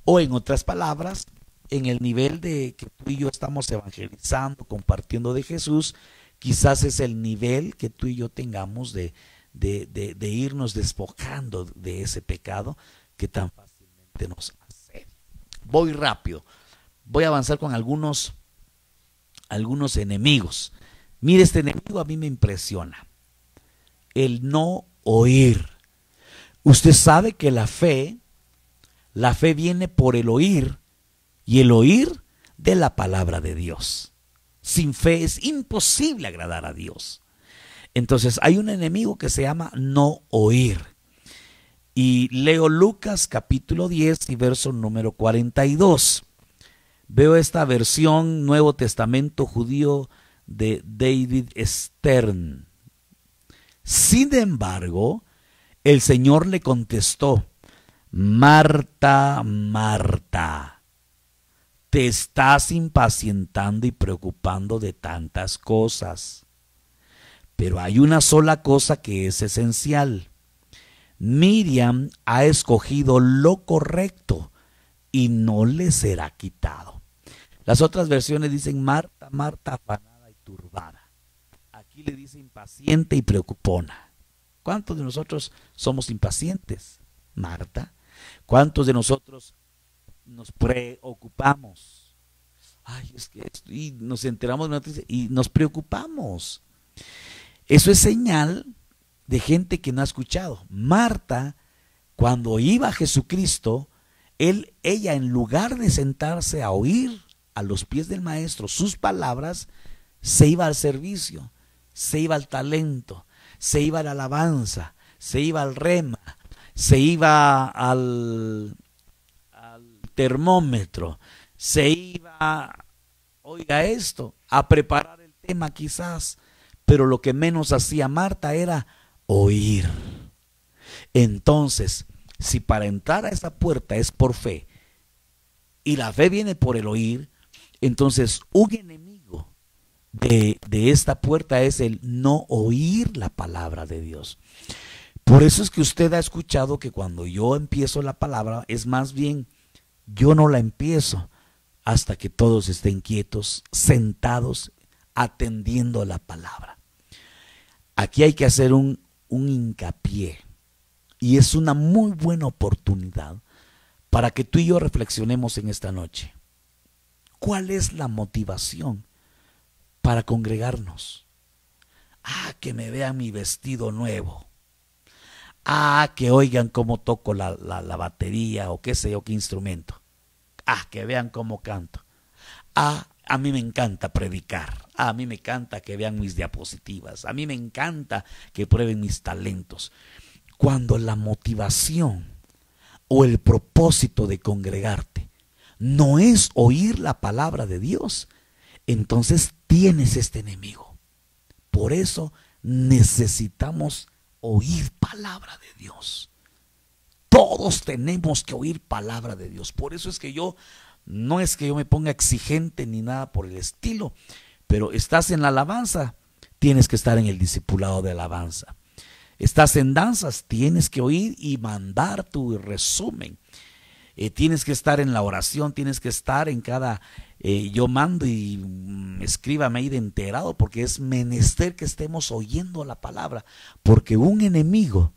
O en otras palabras, en el nivel de que tú y yo estamos evangelizando, compartiendo de Jesús, quizás es el nivel que tú y yo tengamos de irnos despojando de ese pecado que tan fácilmente nos hace. Voy rápido, voy a avanzar con algunos enemigos. Mire, este enemigo a mí me impresiona. El no oír. Usted sabe que la fe viene por el oír, y el oír de la palabra de Dios. Sin fe es imposible agradar a Dios. Entonces hay un enemigo que se llama no oír. Y leo Lucas capítulo 10 y verso número 42. Veo esta versión Nuevo Testamento judío de David Stern. Sin embargo, el Señor le contestó: Marta, Marta, te estás impacientando y preocupando de tantas cosas, pero hay una sola cosa que es esencial. Miriam ha escogido lo correcto y no le será quitado. Las otras versiones dicen Marta, Marta, afanada y turbada. Aquí le dice impaciente y preocupona. ¿Cuántos de nosotros somos impacientes, Marta? ¿Cuántos de nosotros nos preocupamos? Ay, es que esto, y nos enteramos de noticias y nos preocupamos. Eso es señal de gente que no ha escuchado. Marta, cuando iba a Jesucristo, ella en lugar de sentarse a oír a los pies del maestro sus palabras, se iba al servicio, se iba al talento, se iba a la alabanza, se iba al rema, se iba al termómetro, se iba, oiga esto, a preparar el tema quizás, pero lo que menos hacía Marta era oír. Entonces, si para entrar a esa puerta es por fe y la fe viene por el oír, entonces un enemigo de esta puerta es el no oír la palabra de Dios. Por eso es que usted ha escuchado que cuando yo empiezo la palabra, es más bien, yo no la empiezo hasta que todos estén quietos, sentados, atendiendo la palabra. Aquí hay que hacer un hincapié, y es una muy buena oportunidad para que tú y yo reflexionemos en esta noche. ¿Cuál es la motivación para congregarnos? Que me vean mi vestido nuevo. Que oigan cómo toco la batería o qué sé yo, qué instrumento. Que vean cómo canto. A mí me encanta predicar. A mí me encanta que vean mis diapositivas. A mí me encanta que prueben mis talentos. Cuando la motivación o el propósito de congregarte no es oír la palabra de Dios, entonces tienes este enemigo. Por eso necesitamos oír palabra de Dios. Todos tenemos que oír palabra de Dios. Por eso es que no es que yo me ponga exigente ni nada por el estilo, pero estás en la alabanza, tienes que estar en el discipulado de alabanza. Estás en danzas, tienes que oír y mandar tu resumen. tienes que estar en la oración, tienes que estar en cada, yo mando y escríbame ahí de enterado, porque es menester que estemos oyendo la palabra, porque un enemigo,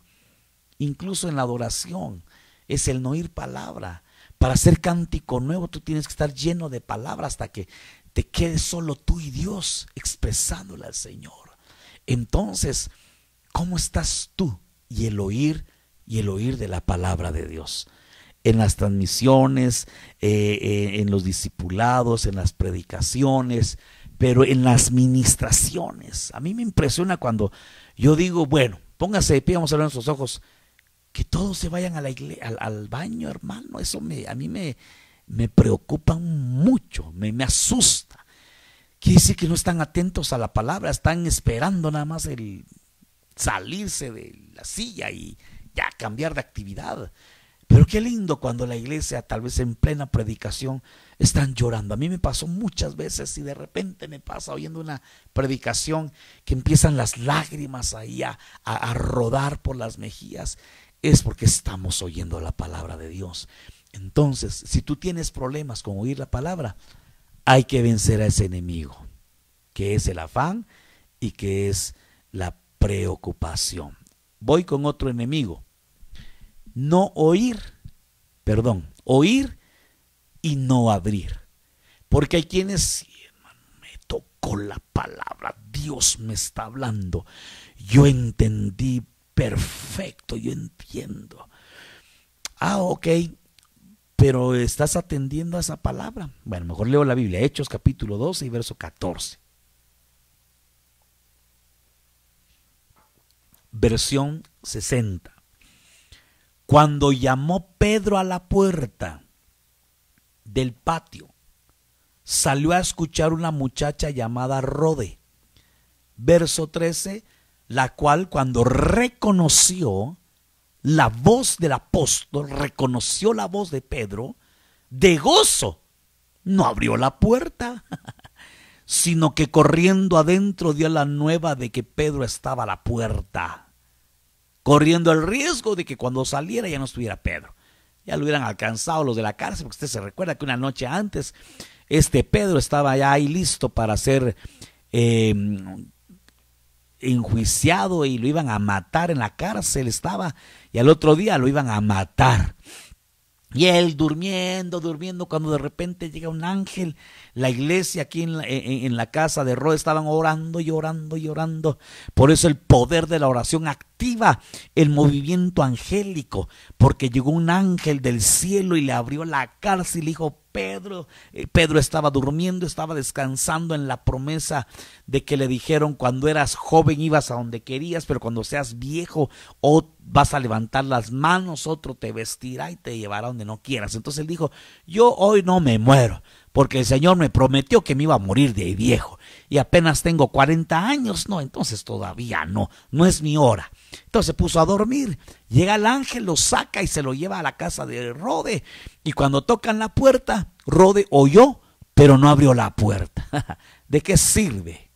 incluso en la adoración, es el no oír palabra. Para hacer cántico nuevo tú tienes que estar lleno de palabra hasta que te quedes solo tú y Dios expresándole al Señor. Entonces, ¿cómo estás tú y el oír de la palabra de Dios? En las transmisiones, en los discipulados, en las predicaciones, pero en las ministraciones. A mí me impresiona cuando yo digo, bueno, póngase de pie, vamos a ver nuestros ojos, que todos se vayan a la al baño, hermano. Eso a mí me preocupa mucho, me asusta. Quiere decir que no están atentos a la palabra, están esperando nada más el salirse de la silla y ya cambiar de actividad. Pero qué lindo cuando la iglesia, tal vez en plena predicación, están llorando. A mí me pasó muchas veces y de repente me pasa oyendo una predicación que empiezan las lágrimas ahí a rodar por las mejillas. Es porque estamos oyendo la palabra de Dios. Entonces, si tú tienes problemas con oír la palabra, hay que vencer a ese enemigo, que es el afán y que es la preocupación. Voy con otro enemigo. Oír y no abrir. Porque hay quienes, sí, hermano, me tocó la palabra, Dios me está hablando, yo entendí perfecto, yo entiendo. Ok, pero ¿estás atendiendo a esa palabra? Bueno, mejor leo la Biblia, Hechos capítulo 12 y verso 14. Versión 60. Cuando llamó Pedro a la puerta del patio, salió a escuchar una muchacha llamada Rode. Verso 13, la cual cuando reconoció la voz del apóstol, reconoció la voz de Pedro, de gozo, no abrió la puerta, sino que corriendo adentro dio la nueva de que Pedro estaba a la puerta, corriendo el riesgo de que cuando saliera ya no estuviera Pedro. Ya lo hubieran alcanzado los de la cárcel, porque usted se recuerda que una noche antes Pedro estaba ya ahí listo para ser enjuiciado y lo iban a matar en la cárcel estaba, y al otro día lo iban a matar. Y él durmiendo, cuando de repente llega un ángel. La iglesia aquí en la casa de Rode estaban orando y orando y orando. Por eso el poder de la oración activa el movimiento angélico, porque llegó un ángel del cielo y le abrió la cárcel y le dijo, Pedro estaba durmiendo, estaba descansando en la promesa de que le dijeron, cuando eras joven ibas a donde querías, pero cuando seas viejo vas a levantar las manos, otro te vestirá y te llevará donde no quieras. Entonces él dijo, yo hoy no me muero, porque el Señor me prometió que me iba a morir de viejo y apenas tengo 40 años, no, entonces todavía no es mi hora. Entonces se puso a dormir, llega el ángel, lo saca y se lo lleva a la casa de Rode, y cuando tocan la puerta, Rode oyó, pero no abrió la puerta. ¿De qué sirve?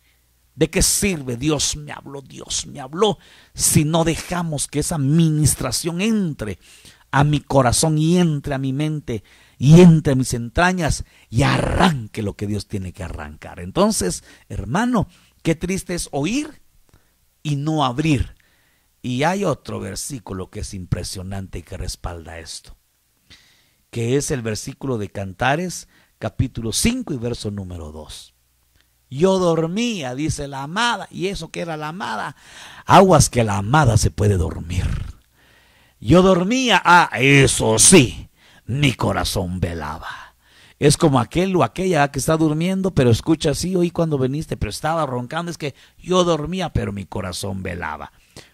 ¿De qué sirve? Dios me habló, si no dejamos que esa ministración entre a mi corazón y entre a mi mente y entre a mis entrañas y arranque lo que Dios tiene que arrancar. Entonces, hermano, qué triste es oír y no abrir. Y hay otro versículo que es impresionante y que respalda esto, que es el versículo de Cantares, capítulo 5 y verso número 2. Yo dormía, dice la amada, y eso que era la amada, aguas que la amada se puede dormir. Yo dormía, eso sí, mi corazón velaba. Es como aquel o aquella que está durmiendo, pero escucha, sí, oí cuando viniste, pero estaba roncando, es que yo dormía, pero mi corazón velaba.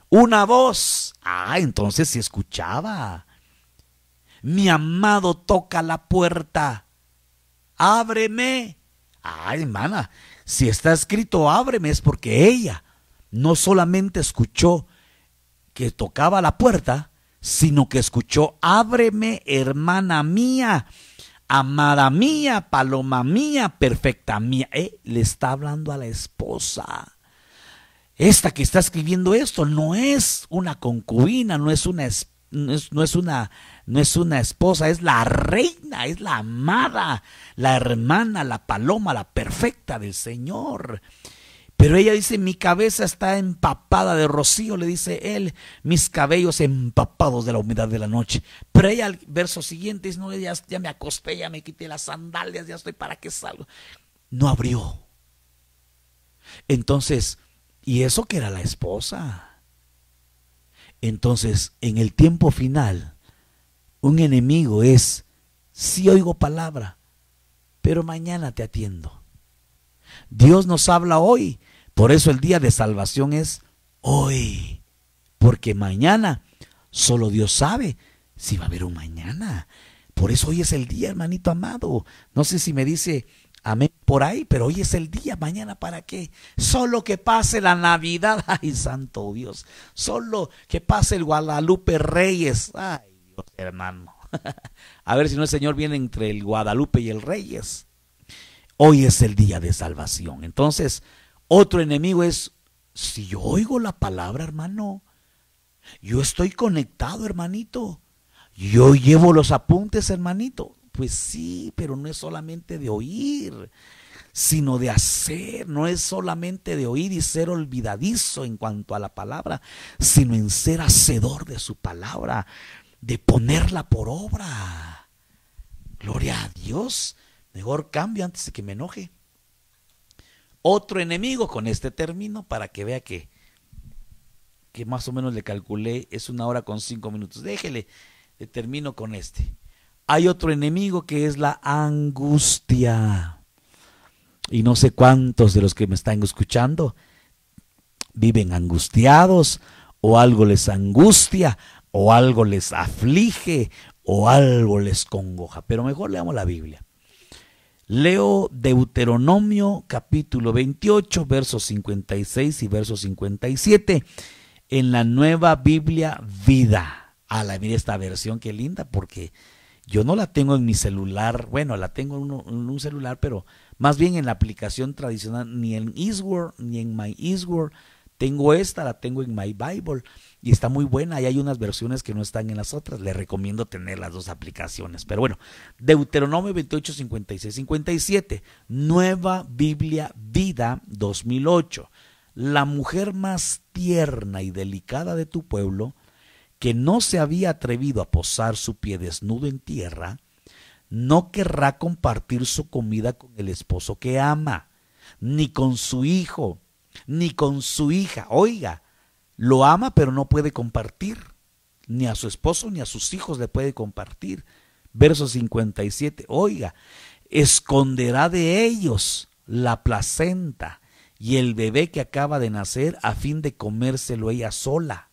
Una voz, entonces sí escuchaba. Mi amado toca la puerta, ábreme. Hermana, si está escrito ábreme es porque ella no solamente escuchó que tocaba la puerta, sino que escuchó ábreme, hermana mía, amada mía, paloma mía, perfecta mía. Le está hablando a la esposa. Esta que está escribiendo esto no es una concubina, no es una no es una esposa, es la reina, es la amada, la hermana, la paloma, la perfecta del Señor. Pero ella dice, mi cabeza está empapada de rocío, le dice él, mis cabellos empapados de la humedad de la noche. Pero ella al verso siguiente dice, no, ya me acosté, ya me quité las sandalias, ya estoy para que salgo. No abrió. Entonces, ¿y eso que era la esposa? Entonces, en el tiempo final, un enemigo es, sí oigo palabra, pero mañana te atiendo. Dios nos habla hoy, por eso el día de salvación es hoy, porque mañana solo Dios sabe si va a haber un mañana. Por eso hoy es el día, hermanito amado. No sé si me dice amén por ahí, pero hoy es el día, mañana ¿para qué? Solo que pase la Navidad, ay santo Dios, solo que pase el Guadalupe Reyes, ay Dios hermano, a ver si no el Señor viene entre el Guadalupe y el Reyes. Hoy es el día de salvación. Entonces, otro enemigo es, si yo oigo la palabra, hermano, yo estoy conectado, hermanito, yo llevo los apuntes, hermanito. Pues sí, pero no es solamente de oír, sino de hacer. No es solamente de oír y ser olvidadizo en cuanto a la palabra, sino en ser hacedor de su palabra, de ponerla por obra. Gloria a Dios. Mejor cambio antes de que me enoje. Otro enemigo, con este término, para que vea que más o menos le calculé, es 1 hora con 5 minutos. Déjele, termino con este. Hay otro enemigo que es la angustia. Y no sé cuántos de los que me están escuchando viven angustiados, o algo les angustia, o algo les aflige, o algo les congoja. Pero mejor leamos la Biblia. Leo Deuteronomio capítulo 28, versos 56 y versos 57 en la Nueva Biblia Vida. Mira esta versión, qué linda, porque yo no la tengo en mi celular. Bueno, la tengo en un celular, pero más bien en la aplicación tradicional, ni en Eastword, ni en My Eastword. Tengo esta, la tengo en My Bible y está muy buena. Y hay unas versiones que no están en las otras. Les recomiendo tener las dos aplicaciones. Pero bueno, Deuteronomio 28, 56, 57, Nueva Biblia Vida 2008. La mujer más tierna y delicada de tu pueblo, que no se había atrevido a posar su pie desnudo en tierra, no querrá compartir su comida con el esposo que ama, ni con su hijo, ni con su hija. Oiga, lo ama pero no puede compartir, ni a su esposo ni a sus hijos le puede compartir. Verso 57, oiga, esconderá de ellos la placenta y el bebé que acaba de nacer a fin de comérselo ella sola.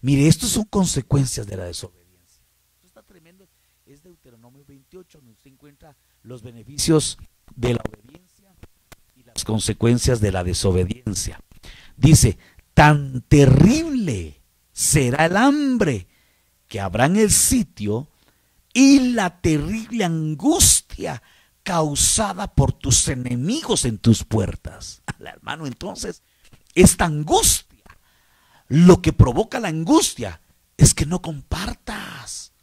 Mire, esto son consecuencias de la desobediencia. Esto está tremendo. Es Deuteronomio 28, donde se encuentra los beneficios de la obediencia y las consecuencias de la desobediencia. Dice, tan terrible será el hambre que habrá en el sitio y la terrible angustia causada por tus enemigos en tus puertas. Hermano, entonces, esta angustia, lo que provoca la angustia es que no compartas.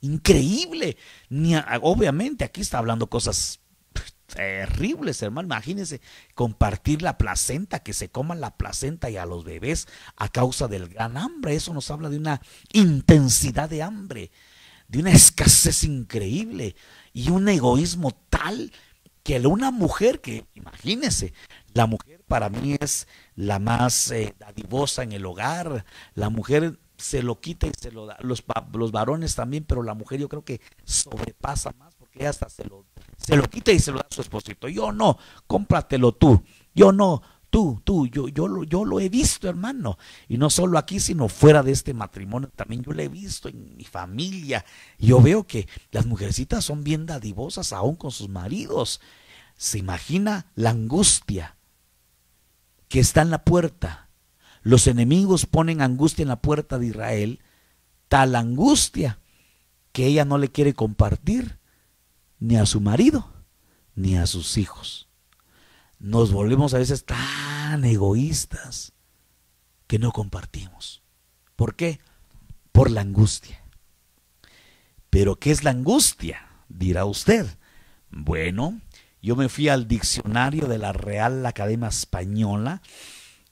Increíble. Obviamente aquí está hablando cosas terribles, hermano. Imagínense compartir la placenta, que se coman la placenta y a los bebés a causa del gran hambre. Eso nos habla de una intensidad de hambre, de una escasez increíble y un egoísmo tal que una mujer, que imagínense, la mujer para mí es la más dadivosa en el hogar. La mujer se lo quita y se lo da, los varones también, pero la mujer yo creo que sobrepasa más, porque ella hasta se lo quita y se lo da a su esposito. Yo no, cómpratelo tú. Yo no, tú, yo lo he visto, hermano, y no solo aquí, sino fuera de este matrimonio también. Yo lo he visto en mi familia. Yo veo que las mujercitas son bien dadivosas aún con sus maridos. Se imagina la angustia que está en la puerta. Los enemigos ponen angustia en la puerta de Israel, tal angustia que ella no le quiere compartir ni a su marido ni a sus hijos. Nos volvemos a veces tan egoístas que no compartimos. ¿Por qué? por la angustia. ¿Pero qué es la angustia?, dirá usted. Bueno, yo me fui al diccionario de la Real Academia Española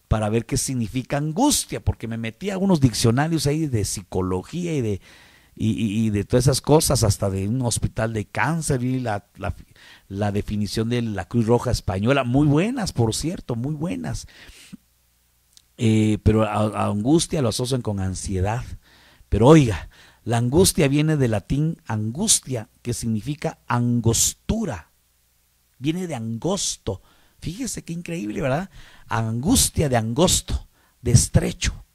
para ver qué significa angustia, porque me metí a unos diccionarios ahí de psicología y de todas esas cosas, hasta de un hospital de cáncer, y la definición de la Cruz Roja Española, muy buenas, por cierto, muy buenas. Pero a angustia lo asocian con ansiedad. Pero oiga, la angustia viene del latín angustia, que significa angostura. Viene de angosto. Fíjese qué increíble, ¿verdad? Angustia de angosto, de estrecho,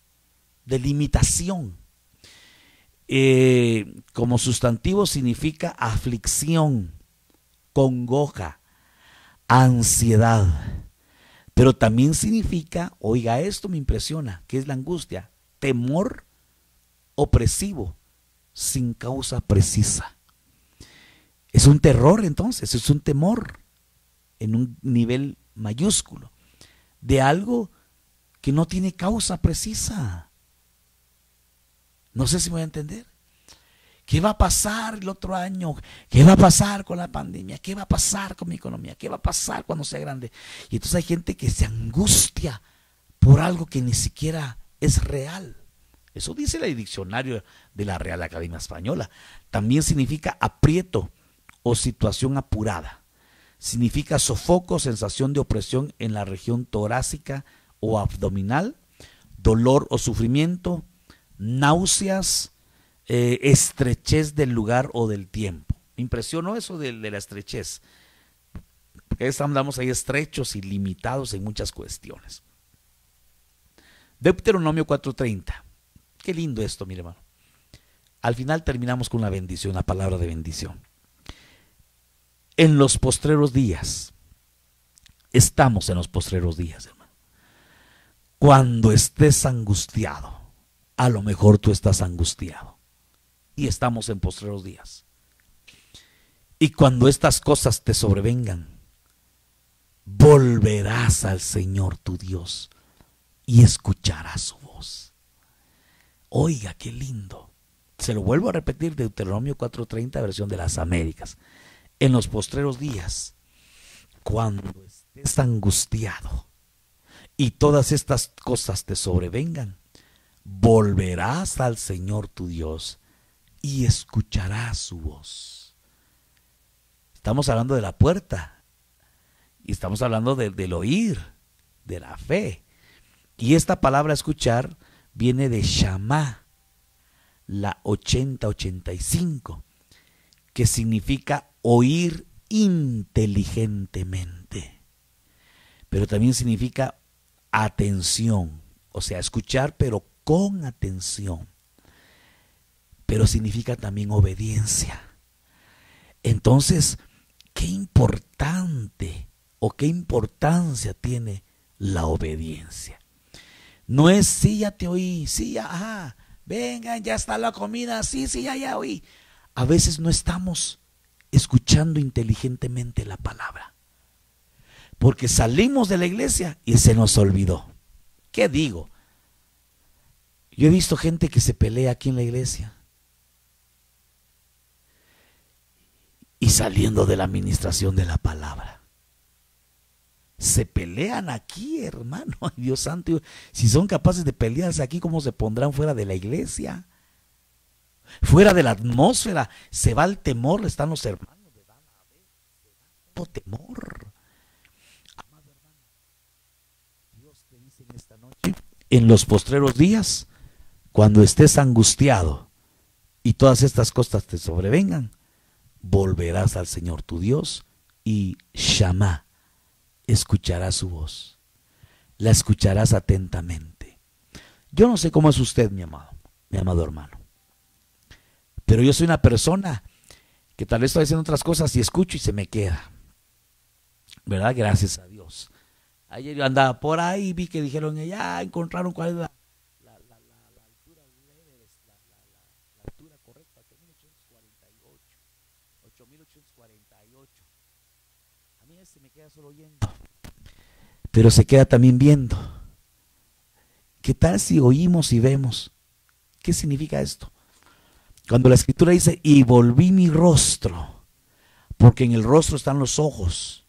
de limitación. Como sustantivo significa aflicción, congoja, ansiedad. Pero también significa, oiga, esto me impresiona, ¿qué es la angustia? Temor opresivo, sin causa precisa. Es un terror, entonces, es un temor en un nivel mayúsculo de algo que no tiene causa precisa. No sé si me voy a entender. ¿Qué va a pasar el otro año? ¿Qué va a pasar con la pandemia? ¿Qué va a pasar con mi economía? ¿Qué va a pasar cuando sea grande? Y entonces hay gente que se angustia por algo que ni siquiera es real. Eso dice el diccionario de la Real Academia Española. También significa aprieto o situación apurada. Significa sofoco, sensación de opresión en la región torácica o abdominal, dolor o sufrimiento, náuseas, estrechez del lugar o del tiempo. Me impresionó eso de la estrechez, porque andamos ahí estrechos y limitados en muchas cuestiones. Deuteronomio 4:30. Qué lindo esto, mi hermano. Al final terminamos con una bendición, la palabra de bendición. En los postreros días, estamos en los postreros días, hermano. Cuando estés angustiado, a lo mejor tú estás angustiado, y estamos en postreros días. Y cuando estas cosas te sobrevengan, volverás al Señor tu Dios y escucharás su voz. Oiga, qué lindo. Se lo vuelvo a repetir, Deuteronomio 4:30, versión de las Américas. En los postreros días, cuando estés angustiado y todas estas cosas te sobrevengan, volverás al Señor tu Dios y escucharás su voz. Estamos hablando de la puerta y estamos hablando del oír, de la fe. Y esta palabra escuchar viene de Shamá, la 80-85, que significa oír inteligentemente, pero también significa atención, o sea, escuchar pero con atención, pero significa también obediencia. Entonces, qué importante o qué importancia tiene la obediencia. No es sí, ya te oí, sí, ya, ajá, vengan, ya está la comida, sí, sí, ya oí. A veces no estamos escuchando inteligentemente la palabra, porque salimos de la iglesia y se nos olvidó. ¿Qué digo? Yo he visto gente que se pelea aquí en la iglesia y saliendo de la administración de la palabra. Se pelean aquí, hermano. Ay, Dios santo, si son capaces de pelearse aquí, ¿cómo se pondrán fuera de la iglesia? Fuera de la atmósfera, se va el temor, están los hermanos de Dan a ver, se va todo temor. Amado hermano, Dios te dice en esta noche, en los postreros días, cuando estés angustiado y todas estas cosas te sobrevengan, volverás al Señor tu Dios y Shamá, escucharás su voz, la escucharás atentamente. Yo no sé cómo es usted, mi amado hermano, pero yo soy una persona que tal vez estoy haciendo otras cosas y escucho y se me queda, ¿verdad? Gracias a Dios. Ayer yo andaba por ahí y vi que dijeron, ya encontraron cuál es la altura del Everest, la altura correcta, 8.848. 8.848. A mí se me queda solo oyendo, pero se queda también viendo. ¿Qué tal si oímos y vemos ¿Qué significa esto? Cuando la Escritura dice, y volví mi rostro, porque en el rostro están los ojos,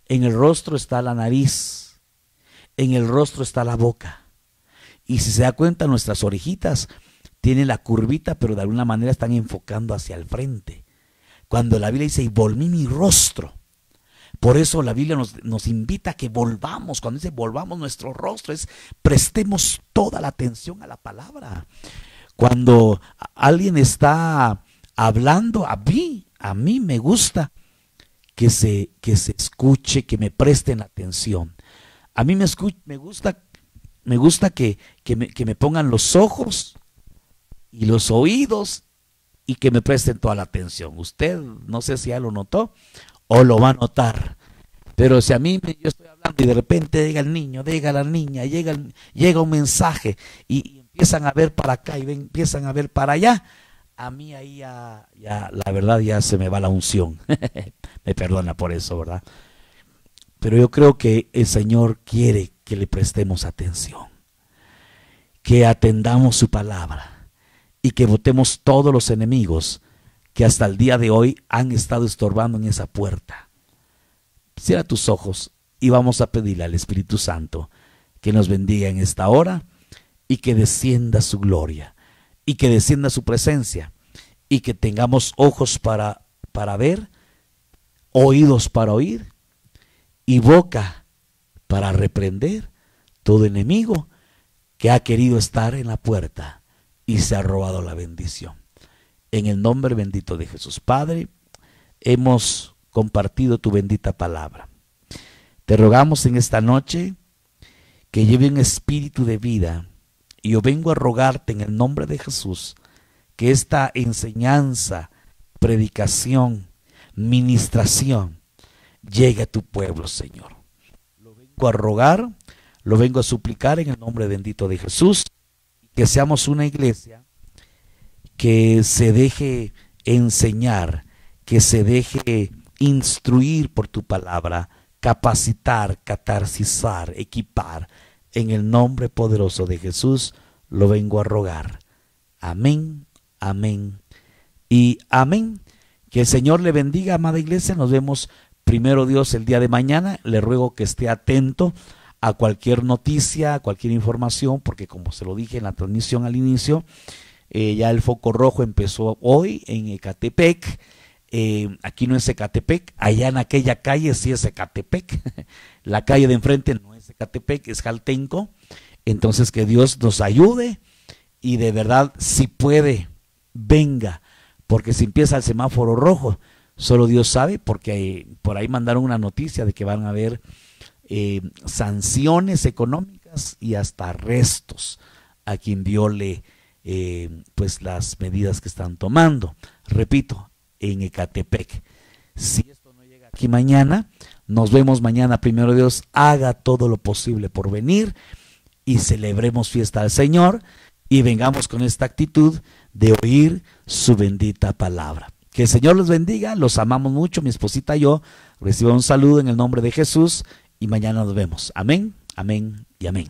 en el rostro está la nariz, en el rostro está la boca. Y si se da cuenta, nuestras orejitas tienen la curvita, pero de alguna manera están enfocando hacia el frente. Cuando la Biblia dice, y volví mi rostro, por eso la Biblia nos invita a que volvamos. Cuando dice volvamos nuestro rostro, es prestemos toda la atención a la palabra. Cuando alguien está hablando, a mí me gusta que se escuche, que me presten atención. A mí me gusta que me pongan los ojos y los oídos y que me presten toda la atención. Usted no sé si ya lo notó o lo va a notar, pero si a mí yo estoy hablando y de repente llega el niño, llega la niña, llega un mensaje y empiezan a ver para acá y empiezan a ver para allá, a mí ahí ya la verdad ya se me va la unción. Me perdona por eso, ¿verdad? Pero yo creo que el Señor quiere que le prestemos atención, que atendamos su palabra y que botemos todos los enemigos que hasta el día de hoy han estado estorbando en esa puerta. Cierra tus ojos y vamos a pedirle al Espíritu Santo que nos bendiga en esta hora y que descienda su gloria y que descienda su presencia y que tengamos ojos para ver, oídos para oír y boca para reprender todo enemigo que ha querido estar en la puerta y se ha robado la bendición. En el nombre bendito de Jesús. Padre, hemos compartido tu bendita palabra. Te rogamos en esta noche que lleve un espíritu de vida, y yo vengo a rogarte en el nombre de Jesús que esta enseñanza, predicación, ministración llegue a tu pueblo, Señor. Lo vengo a rogar, lo vengo a suplicar en el nombre bendito de Jesús, que seamos una iglesia que se deje enseñar, que se deje instruir por tu palabra, capacitar, catarsizar, equipar. En el nombre poderoso de Jesús lo vengo a rogar. Amén, amén y amén. Que el Señor le bendiga, amada iglesia. Nos vemos primero Dios el día de mañana. Le ruego que esté atento a cualquier noticia, a cualquier información, porque como se lo dije en la transmisión al inicio, ya el foco rojo empezó hoy en Ecatepec. Aquí no es Ecatepec, allá en aquella calle sí es Ecatepec. La calle de enfrente no es Ecatepec, es Jaltenco. Entonces que Dios nos ayude y de verdad, si puede, venga, porque si empieza el semáforo rojo, solo Dios sabe, porque por ahí mandaron una noticia de que van a haber sanciones económicas y hasta arrestos a quien viole pues las medidas que están tomando. Repito, en Ecatepec. Si esto no llega aquí mañana, nos vemos mañana, primero Dios. Haga todo lo posible por venir y celebremos fiesta al Señor y vengamos con esta actitud de oír su bendita palabra. Que el Señor los bendiga, los amamos mucho, mi esposita y yo. Reciba un saludo en el nombre de Jesús y mañana nos vemos. Amén, amén y amén.